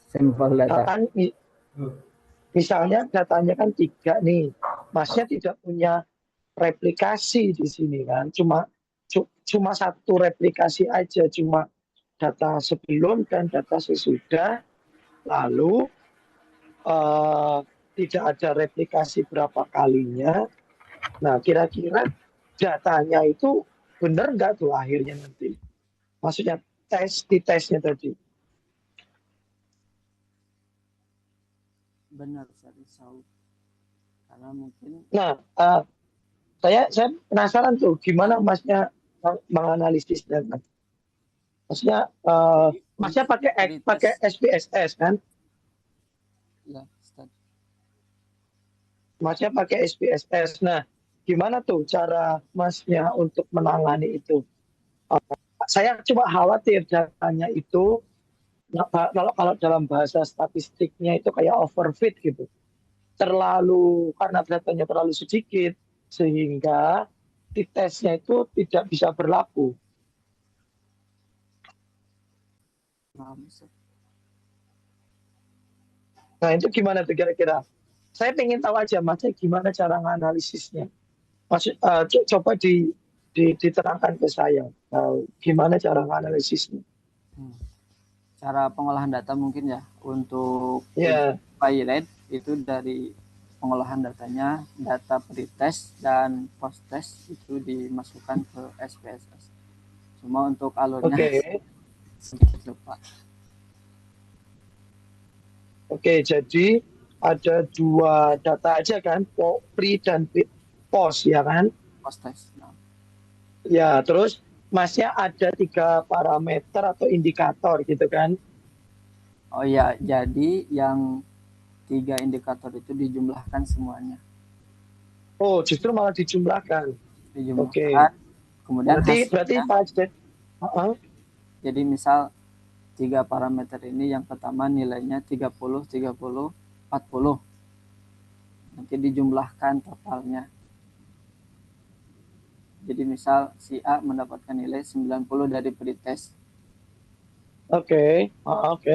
S2: Sampel data.
S1: Kan misalnya datanya kan 3 nih, masnya tidak punya replikasi di sini kan, cuma 1 replikasi aja, cuma data sebelum dan data sesudah, lalu tidak ada replikasi berapa kalinya. Nah, kira-kira datanya itu benar nggak tuh akhirnya nanti? Maksudnya di tesnya tadi.
S2: Benar, Saud. Karena mungkin
S1: Nah, saya penasaran tuh gimana masnya menganalisisnya. Maksudnya masnya pakai SPSS kan?
S2: ya, Ustaz.
S1: Masnya pakai SPSS. Nah, gimana tuh cara masnya untuk menangani itu? Saya cuma khawatir datanya itu kalau dalam bahasa statistiknya itu kayak overfit gitu. Karena datanya terlalu sedikit sehingga tesnya itu tidak bisa berlaku. Nah, itu gimana tuh kira-kira? Saya pengen tahu aja masnya gimana cara menganalisisnya. Coba diterangkan ke saya. Gimana cara menganalisisnya?
S2: Cara pengolahan data mungkin ya untuk
S1: Ya,
S2: by rate itu dari pengolahan datanya, data pretest dan post test itu dimasukkan ke SPSS. Cuma untuk alurnya
S1: oke.
S2: sedikit lupa.
S1: Oke, jadi ada 2 data aja kan, pre dan post ya kan?
S2: Post test. Nah,
S1: Ya, terus masnya ada 3 parameter atau indikator gitu kan?
S2: oh ya, jadi yang 3 indikator itu dijumlahkan semuanya.
S1: Oh, justru malah dijumlahkan.
S2: Dijumlahkan. Kemudian
S1: Berarti
S2: hasilnya,
S1: Pak,
S2: jadi misal 3 parameter ini yang pertama nilainya 30, 30, 40. Nanti dijumlahkan totalnya. Jadi misal si A mendapatkan nilai 90 dari pretest.
S1: Oke,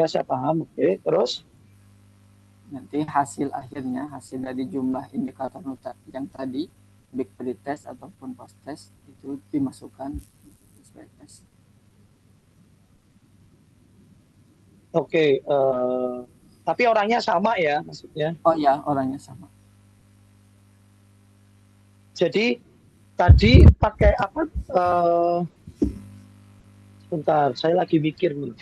S1: saya paham. Oke, terus?
S2: Nanti hasil akhirnya, hasil dari jumlah indikator yang tadi, baik pretest ataupun post test, itu dimasukkan ke SPSS.
S1: Oke, tapi orangnya sama ya maksudnya.
S2: Oh ya, orangnya sama.
S1: Jadi tadi pakai apa? Sebentar, saya lagi mikir nih.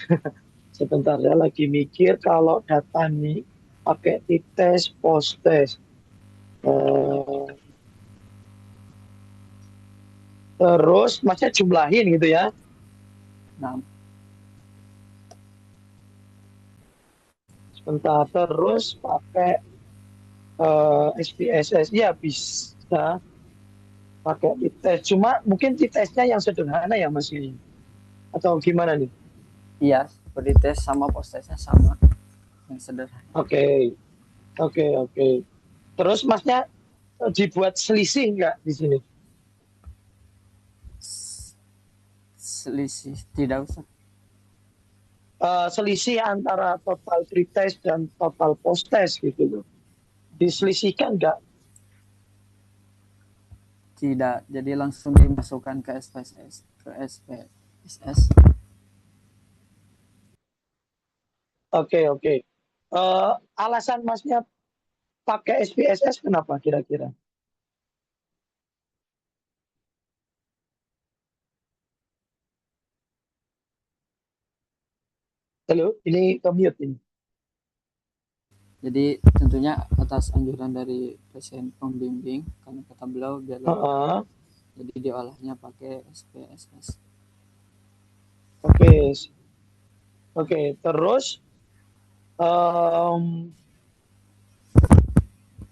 S1: Sebentar, saya lagi mikir kalau data nih pakai t-test, post test. Terus masnya jumlahin gitu ya.
S2: Nah,
S1: Sebentar, terus pakai SPSS ya bisa pakai t-test. Cuma mungkin t-testnya yang sederhana ya Mas ini. Atau gimana nih?
S2: iya, pretest sama post testnya sama, yang sederhana.
S1: Oke. Terus masnya dibuat selisih nggak di sini?
S2: Selisih tidak usah.
S1: Selisih antara total pretest dan total post test gitu loh. Diselisihkan nggak?
S2: Tidak, jadi langsung dimasukkan ke SPSS.
S1: Oke, oke. Alasan Masnya pakai SPSS kenapa kira-kira? Halo, ini ke-mute ini.
S2: Jadi tentunya atas anjuran dari dosen pembimbing, karena kata beliau biar
S1: Heeh.
S2: jadi diolahnya pakai SPSS.
S1: Oke, oke. Terus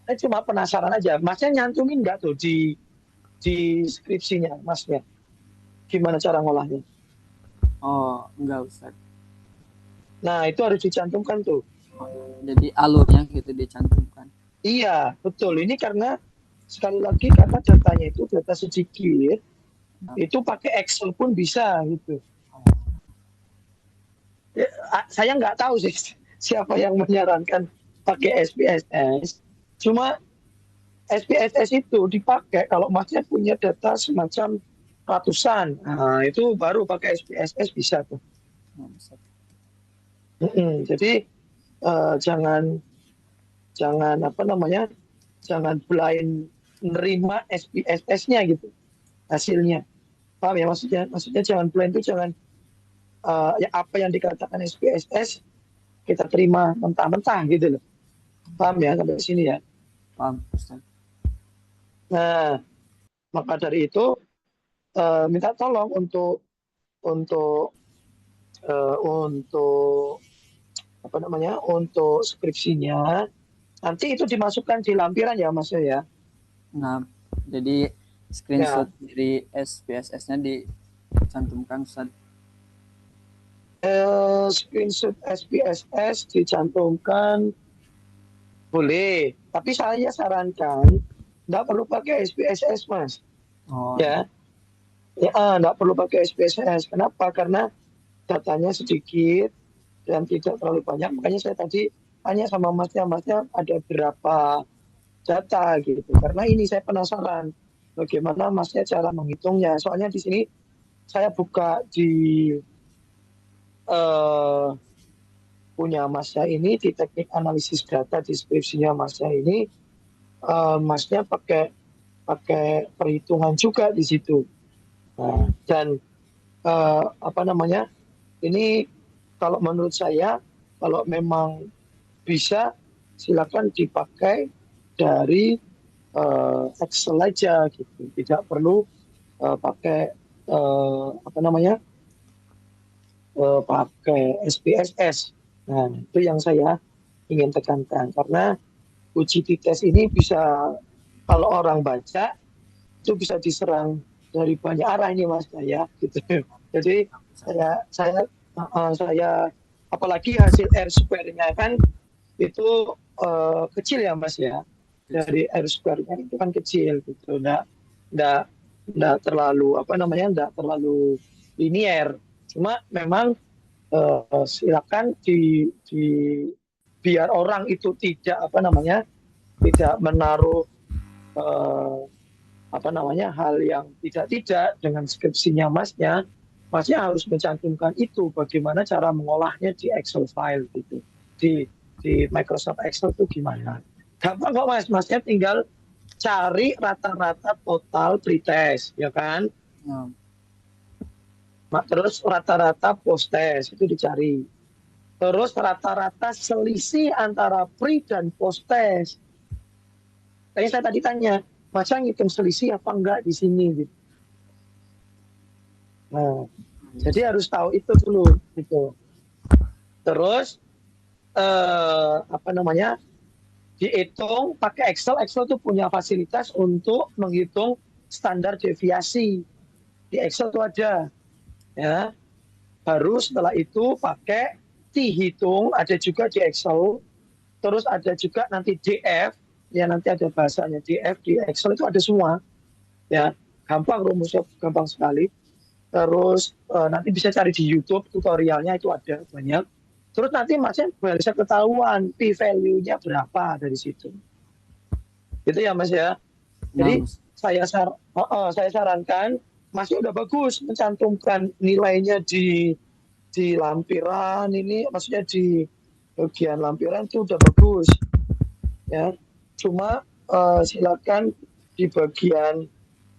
S1: saya cuma penasaran aja, Masnya nyantumin nggak tuh di skripsinya, Masnya? Gimana cara ngolahnya?
S2: Oh, enggak Ustaz.
S1: Nah, itu harus dicantumkan tuh.
S2: Jadi alurnya gitu dicantumkan.
S1: Iya, betul. Ini karena sekali lagi karena datanya itu data sedikit, itu pakai Excel pun bisa gitu. Ya, saya nggak tahu sih siapa yang menyarankan pakai SPSS. Cuma SPSS itu dipakai kalau Masnya punya data semacam ratusan. Nah, itu baru pakai SPSS bisa tuh.
S2: Nah, Ustaz.
S1: Jadi jangan apa namanya, jangan blind nerima SPSS-nya gitu hasilnya. Paham ya maksudnya? Maksudnya jangan blind itu jangan ya apa yang dikatakan SPSS kita terima mentah-mentah gitu loh. Paham ya sampai sini ya?
S2: Paham Ustaz.
S1: Nah, maka dari itu minta tolong untuk untuk apa namanya, untuk skripsinya nanti itu dimasukkan di lampiran ya Mas ya.
S2: Nah, jadi
S1: Ya,
S2: screenshot dari SPSS-nya dicantumkan Ustaz.
S1: screenshot SPSS dicantumkan boleh, tapi saya sarankan nggak perlu pakai SPSS Mas.
S2: Oh,
S1: Ya, nggak perlu pakai SPSS. Kenapa? Karena datanya sedikit dan tidak terlalu banyak. Makanya saya tadi tanya sama Masnya ada berapa data gitu. Karena ini saya penasaran bagaimana Masnya cara menghitungnya. Soalnya di sini saya buka di eh, punya Masnya ini di teknik analisis data di skripsinya Masnya ini, Masnya pakai pakai perhitungan juga di situ. Nah, dan apa namanya? Ini kalau menurut saya kalau memang bisa silakan dipakai dari Excel aja gitu. Tidak perlu pakai apa namanya? Pakai SPSS. Nah, itu yang saya ingin tekankan karena uji tes ini bisa kalau orang baca itu bisa diserang dari banyak arah ini Mas ya gitu. Jadi saya apalagi hasil R square-nya kan itu kecil ya Mas ya. Dari R square-nya itu kan kecil gitu. Nggak, nggak terlalu apa namanya, nggak terlalu linier. Cuma memang silakan di biar orang itu tidak apa namanya, tidak menaruh eh, apa namanya, hal yang tidak dengan skripsinya Masnya harus mencantumkan itu bagaimana cara mengolahnya di Excel file gitu, di Microsoft Excel itu gimana. Gampang kok Masnya tinggal cari rata-rata total pretest ya kan.
S2: nah,
S1: Terus rata-rata post test itu dicari. Terus rata-rata selisih antara pre dan post test. Tadi saya tadi tanya, Masnya ngitung selisih apa enggak di sini gitu. Nah, jadi harus tahu itu dulu gitu. Terus apa namanya? Dihitung pakai Excel. Excel tuh punya fasilitas untuk menghitung standar deviasi. Di Excel tuh ada ya. Baru setelah itu pakai dihitung, ada juga di Excel. Terus ada juga nanti DF, ya nanti ada bahasanya DF di Excel itu ada semua. Ya, gampang rumusnya, gampang sekali. Terus nanti bisa cari di YouTube tutorialnya itu ada banyak. Terus nanti Masnya bisa ketahuan P value-nya berapa dari situ. Gitu ya Mas ya.
S2: nah,
S1: Jadi saya sarankan masih udah bagus mencantumkan nilainya di lampiran ini, maksudnya di bagian lampiran itu udah bagus ya. Cuma silakan di bagian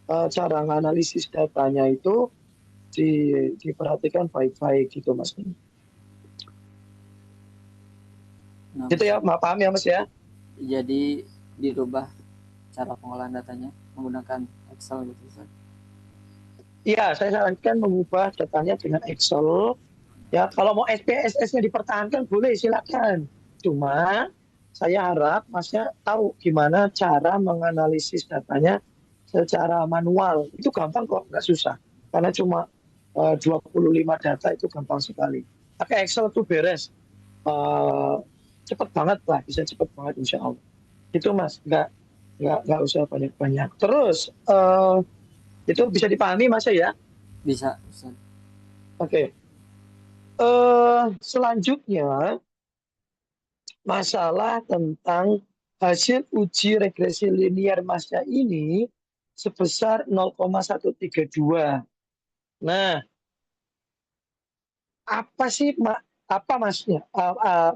S1: cara menganalisis datanya itu diperhatikan baik-baik gitu Mas.
S2: Nah,
S1: Gitu ya, paham ya Mas ya?
S2: jadi dirubah cara pengolahan datanya menggunakan Excel gitu Ustaz.
S1: Iya, saya sarankan mengubah datanya dengan Excel. Ya, kalau mau SPSS-nya dipertahankan boleh silakan. Cuma saya harap Masnya tahu gimana cara menganalisis datanya secara manual. Itu gampang kok, nggak susah. Karena cuma 25 data itu gampang sekali. Pakai Excel tuh beres. Eh, cepet banget lah, bisa cepet banget insya Allah. Itu Mas, nggak usah banyak-banyak. Terus itu bisa dipahami Mas ya?
S2: Bisa Ustaz.
S1: Oke. Selanjutnya masalah tentang hasil uji regresi linier Masnya ini sebesar 0,132. Nah, apa sih apa Masnya?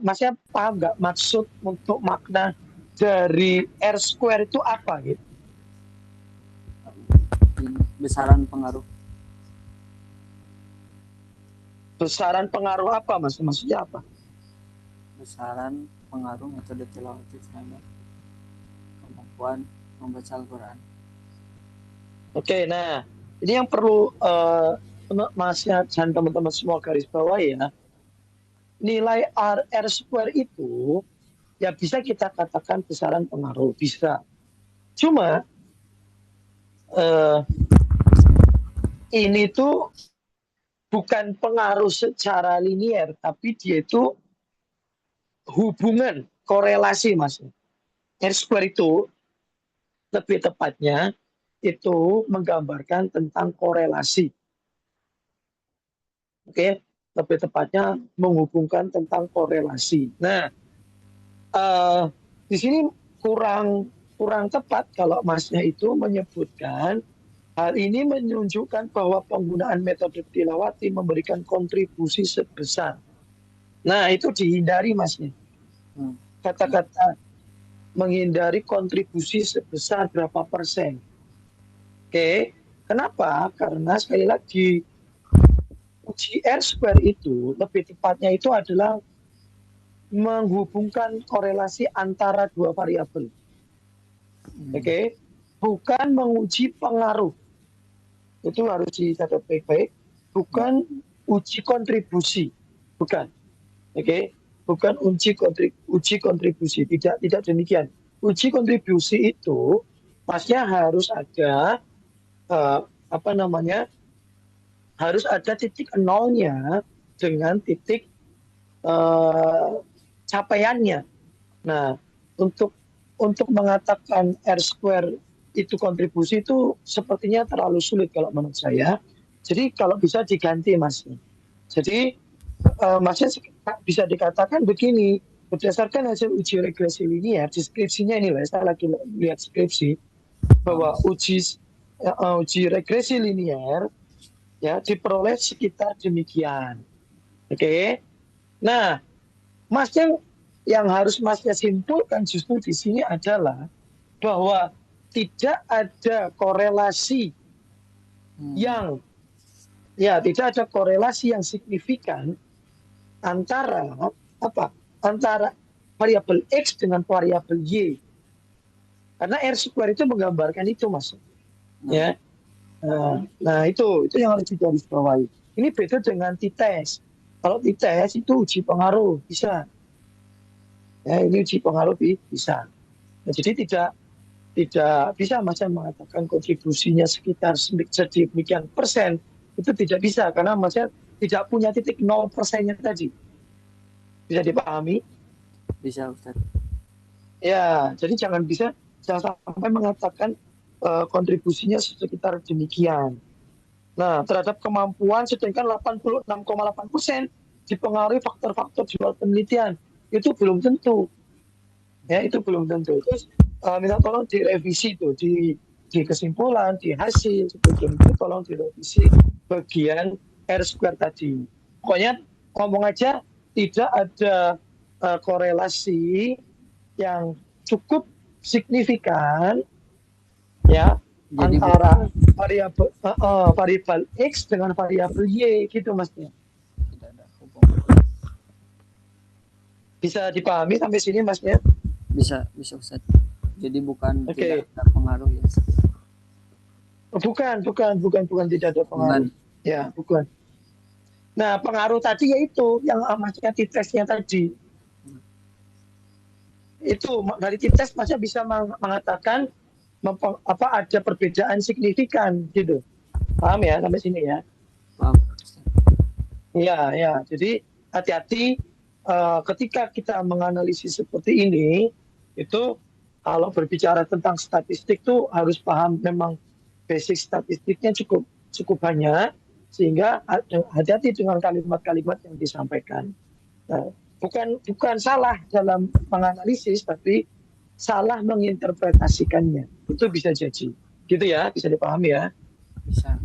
S1: Masnya paham nggak maksud untuk makna dari R square itu apa gitu?
S2: Besaran pengaruh.
S1: Besaran pengaruh apa Mas? Maksudnya apa?
S2: Besaran pengaruh metode tilawatil standar kemampuan membaca Al-Quran.
S1: Oke, nah ini yang perlu Masnya dan teman-teman semua garis bawah ya. Nilai R square itu ya bisa kita katakan besaran pengaruh, bisa. Cuma ini tuh bukan pengaruh secara linier, tapi dia itu hubungan, korelasi Mas. R square itu lebih tepatnya itu menggambarkan tentang korelasi. Oke, lebih tepatnya menghubungkan tentang korelasi. Nah, di sini kurang tepat kalau Masnya itu menyebutkan hal ini menunjukkan bahwa penggunaan metode tilawati memberikan kontribusi sebesar. Nah, itu dihindari Masnya. Kata-kata menghindari kontribusi sebesar berapa persen. Oke, kenapa? Karena sekali lagi uji R square itu lebih tepatnya itu adalah menghubungkan korelasi antara dua variabel. Oke, bukan menguji pengaruh. Itu harus dicatat baik-baik. Bukan uji kontribusi, bukan. Oke, bukan uji kontribusi. Tidak demikian. Uji kontribusi itu pasnya harus ada apa namanya? Harus ada titik nolnya dengan titik capaiannya. Nah, untuk mengatakan R square itu kontribusi itu sepertinya terlalu sulit kalau menurut saya. Jadi kalau bisa diganti Mas. Jadi Masnya bisa dikatakan begini, berdasarkan hasil uji regresi linier, deskripsinya ini lah, saya lagi lihat skripsi bahwa uji regresi linier ya diperoleh sekitar demikian. Oke. Nah, Masnya yang harus Masnya simpulkan justru di sini adalah bahwa tidak ada korelasi yang tidak ada korelasi yang signifikan antara antara variabel X dengan variabel Y. Karena R square itu menggambarkan itu Mas. Ya. Nah, itu yang harus digarisbawahi. Ini beda dengan t-test. Kalau t-test itu uji pengaruh bisa. Ya, ini uji pengaruh bisa. Nah, jadi tidak bisa Mas mengatakan kontribusinya sekitar sedemikian persen. Itu tidak bisa karena Mas tidak punya titik 0%-nya tadi. Bisa dipahami?
S2: Bisa Ustaz.
S1: Ya, jadi jangan sampai mengatakan kontribusinya sekitar demikian. Nah, terhadap kemampuan sedangkan 86,8% dipengaruhi faktor-faktor di luar penelitian. Itu belum tentu. Ya, itu belum tentu. Terus minta tolong direvisi tuh di di kesimpulan, di hasil, sebagian itu tolong direvisi bagian R² tadi. Pokoknya ngomong aja tidak ada korelasi yang cukup signifikan ya
S2: Jadi
S1: antara variabel X dengan variabel Y gitu Masnya.
S2: tidak ada hubungan.
S1: Bisa dipahami sampai sini Masnya?
S2: Bisa Ustaz. Jadi bukan
S1: Oke.
S2: tidak ada pengaruh ya.
S1: Bukan tidak ada pengaruh. Ya, bukan. Nah, pengaruh tadi yaitu yang Masnya titesnya tadi. Itu dari tites Masnya bisa mengatakan ada perbedaan signifikan gitu. Paham ya sampai sini ya?
S2: Paham.
S1: Iya, ya. Jadi hati-hati ketika kita menganalisis seperti ini, itu kalau berbicara tentang statistik tuh harus paham memang basic statistiknya cukup banyak sehingga hati-hati dengan kalimat-kalimat yang disampaikan. Nah, bukan salah dalam menganalisis, tapi salah menginterpretasikannya. Itu bisa jadi. Gitu ya, bisa dipahami ya.
S2: Bisa.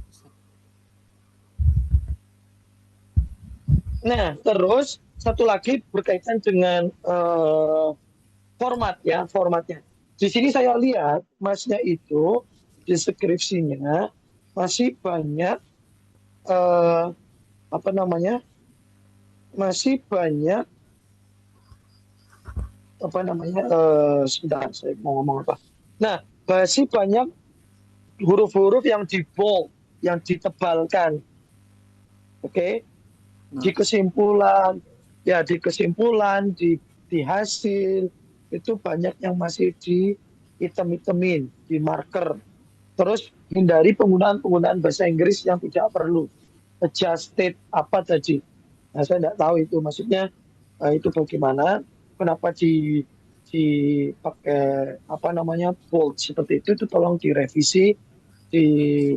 S1: Nah, terus satu lagi berkaitan dengan formatnya. Di sini saya lihat Masnya itu deskripsinya masih banyak masih banyak sebentar saya mau ngomong apa. Nah, masih banyak huruf-huruf yang di bold, yang ditebalkan. Oke. Di kesimpulan, di hasil itu banyak yang masih di hitam-hitamin, di marker. Terus hindari penggunaan bahasa Inggris yang tidak perlu. Adjusted apa tadi? Nah, saya tidak tahu itu maksudnya itu bagaimana, kenapa dipakai bold seperti itu tolong direvisi,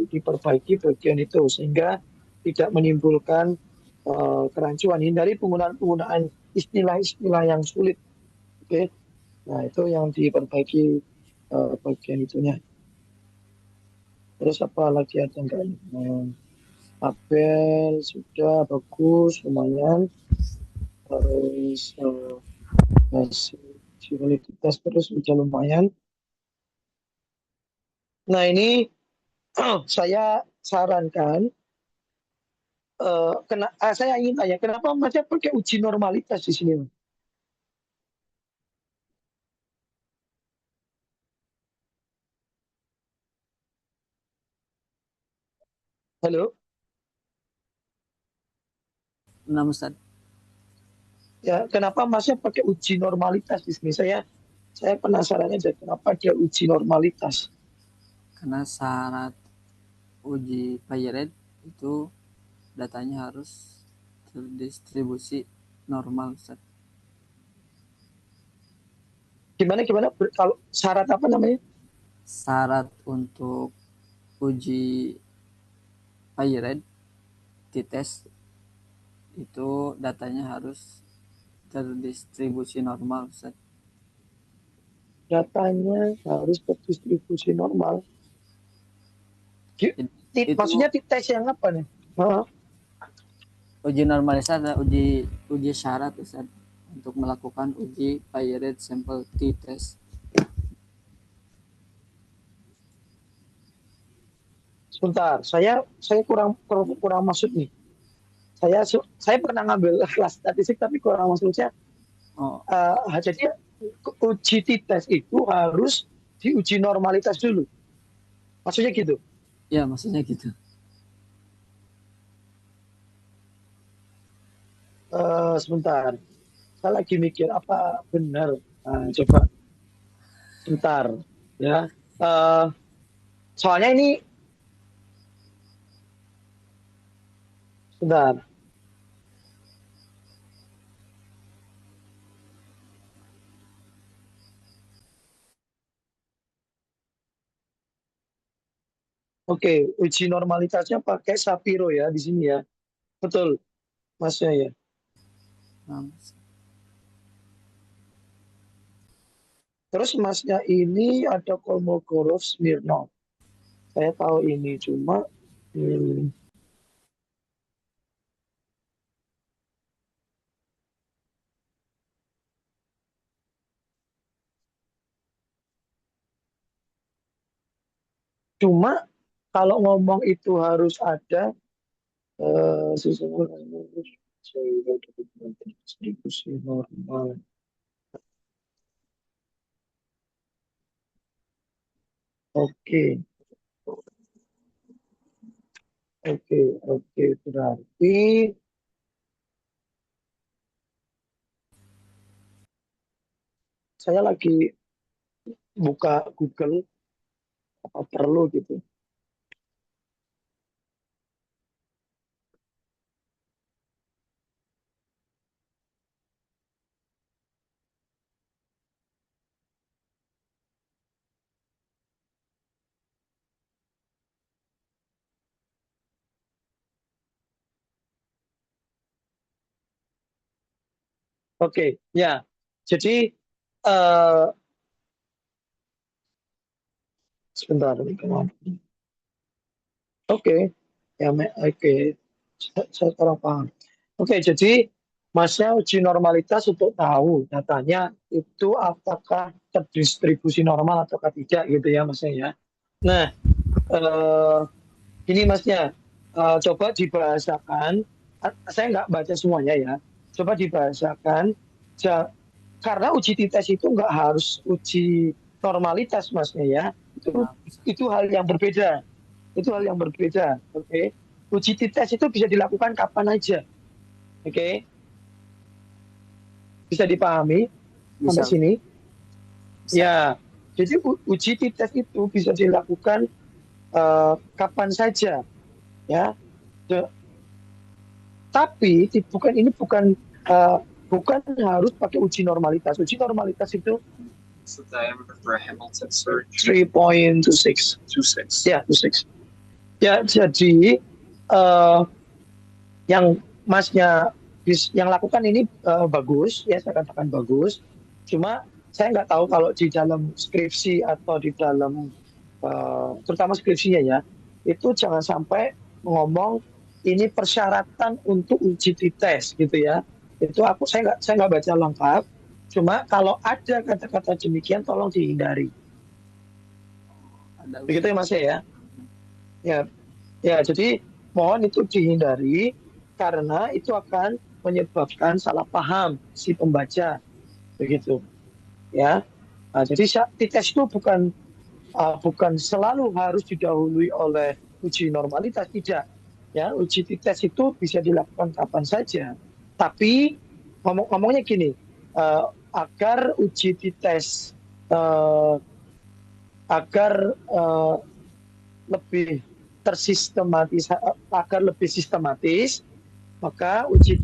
S1: diperbaiki bagian itu sehingga tidak menimbulkan kerancuan. Hindari penggunaan istilah-istilah yang sulit. Oke. Nah, itu yang diperbaiki bagian itunya. Terus apa lagi ada enggak? Tabel sudah bagus, lumayan. Terus validitas terus sudah lumayan. Nah, ini saya sarankan. Saya ingin tanya, kenapa Masnya pakai uji normalitas di sini? Halo?
S2: Nah, Ustaz.
S1: Ya, kenapa Masnya pakai uji normalitas di sini? Saya penasaran aja, kenapa dia uji normalitas?
S2: Karena syarat uji Bayeret itu datanya harus terdistribusi normal, Ustaz.
S1: Gimana? Kalau syarat apa namanya?
S2: Syarat untuk uji Bayeret dites itu datanya harus terdistribusi normal, Ustaz.
S1: Datanya harus terdistribusi normal. Maksudnya tes yang apa nih?
S2: Uji normalisasi adalah uji syarat, Ustaz, untuk melakukan uji Bayeret sampel t-test.
S1: Sebentar, saya kurang masuk nih. Saya pernah ngambil kelas statistik tapi kurang masuknya. Jadi uji t-test itu harus diuji normalitas dulu. Maksudnya gitu?
S2: Ya, maksudnya gitu.
S1: Sebentar, saya lagi mikir apa benar. Coba sebentar ya. Soalnya ini sebentar. Oke, uji normalitasnya pakai Shapiro ya di sini ya. Betul, Masnya ya. Terus Masnya ini ada Kolmogorov, Smirnov. Saya tahu ini cuma cuma kalau ngomong itu harus ada sesungguhnya distribusi normal. Oke, oke. Berarti saya lagi buka Google apa perlu gitu. Oke, ya. Jadi eh sebentar ini kemana? Oke, ya, oke. Saya kurang paham. Oke, jadi Masnya uji normalitas untuk tahu datanya itu apakah terdistribusi normal atau tidak gitu ya Masnya ya. Nah, eh, ini Masnya, coba dibahasakan. Saya nggak baca semuanya ya. Coba dibahasakan. Ja- karena uji tes itu nggak harus uji normalitas Masnya ya. Itu
S2: Nah,
S1: itu hal yang berbeda. Itu hal yang berbeda. Oke. Uji tes itu bisa dilakukan kapan aja. Oke. Bisa dipahami sampai
S2: bisa,
S1: sini?
S2: bisa.
S1: Ya. Jadi uji tes itu bisa dilakukan kapan saja ya. De- Tapi bukan eh, bukan harus pakai uji normalitas. Uji normalitas itu
S4: What's the diameter for a Hamilton surge?
S1: 3.26.
S4: 26.
S1: Ya, 26. Ya, jadi yang Masnya yang lakukan ini bagus, ya saya katakan bagus. Cuma saya nggak tahu kalau di dalam skripsi atau di dalam terutama skripsinya ya, itu jangan sampai ngomong ini persyaratan untuk uji tes gitu ya. Itu saya nggak baca lengkap. Cuma kalau ada kata-kata demikian tolong dihindari.
S2: Ada
S1: Begitu ya
S2: Ustaz.
S1: Mas ya. Ya, ya, jadi mohon itu dihindari karena itu akan menyebabkan salah paham si pembaca begitu ya. Nah, jadi tes itu bukan selalu harus didahului oleh uji normalitas, tidak ya. Uji tes itu bisa dilakukan kapan saja, tapi ngomongnya gini, eh, agar uji tes eh, agar lebih tersistematis, agar lebih sistematis, maka uji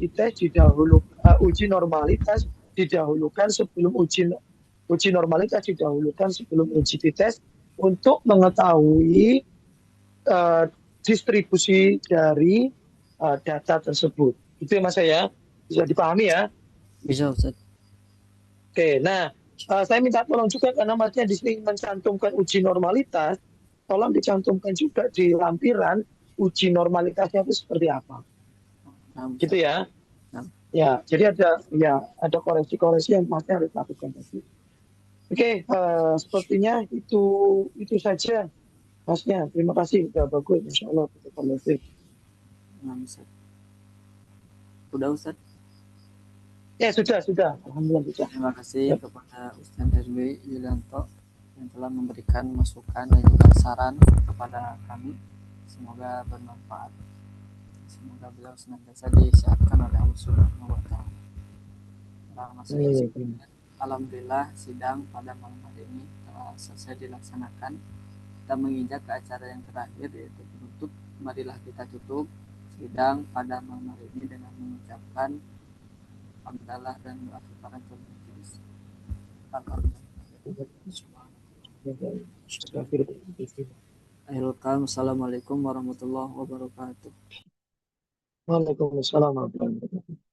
S1: normalitas didahulukan sebelum uji normalitas didahulukan sebelum uji tes untuk mengetahui uh, distribusi dari data tersebut. Itu ya Mas ya, bisa dipahami ya.
S2: Bisa Ustaz.
S1: Oke, nah saya minta tolong juga karena Masnya di sini mencantumkan uji normalitas, tolong dicantumkan juga di lampiran uji normalitasnya itu seperti apa,
S2: Nah,
S1: gitu
S2: Ustaz.
S1: ya.
S2: Nah,
S1: Ya, jadi ada koreksi-koreksi yang Masnya harus lakukan tadi. Oke, sepertinya itu saja Masnya. Terima kasih, sudah bagus, Insya Allah.
S2: nah, Ustaz. Udah Ustaz.
S1: Ya sudah, alhamdulillah sudah.
S2: Terima kasih
S1: Ya.
S2: kepada Ustaz Herwi Yulianto yang telah memberikan masukan dan juga saran kepada kami. Semoga bermanfaat. Semoga beliau senantiasa disehatkan oleh Allah Subhanahu wa taala. Alhamdulillah sidang pada malam hari ini telah selesai dilaksanakan. Kita menginjak ke acara yang terakhir yaitu penutup. Marilah kita tutup sidang pada malam hari ini dengan mengucapkan hamdalah dan doa kafaratul majelis. Akhirul kalam, assalamualaikum warahmatullahi wabarakatuh.
S1: Waalaikumsalam warahmatullahi wabarakatuh.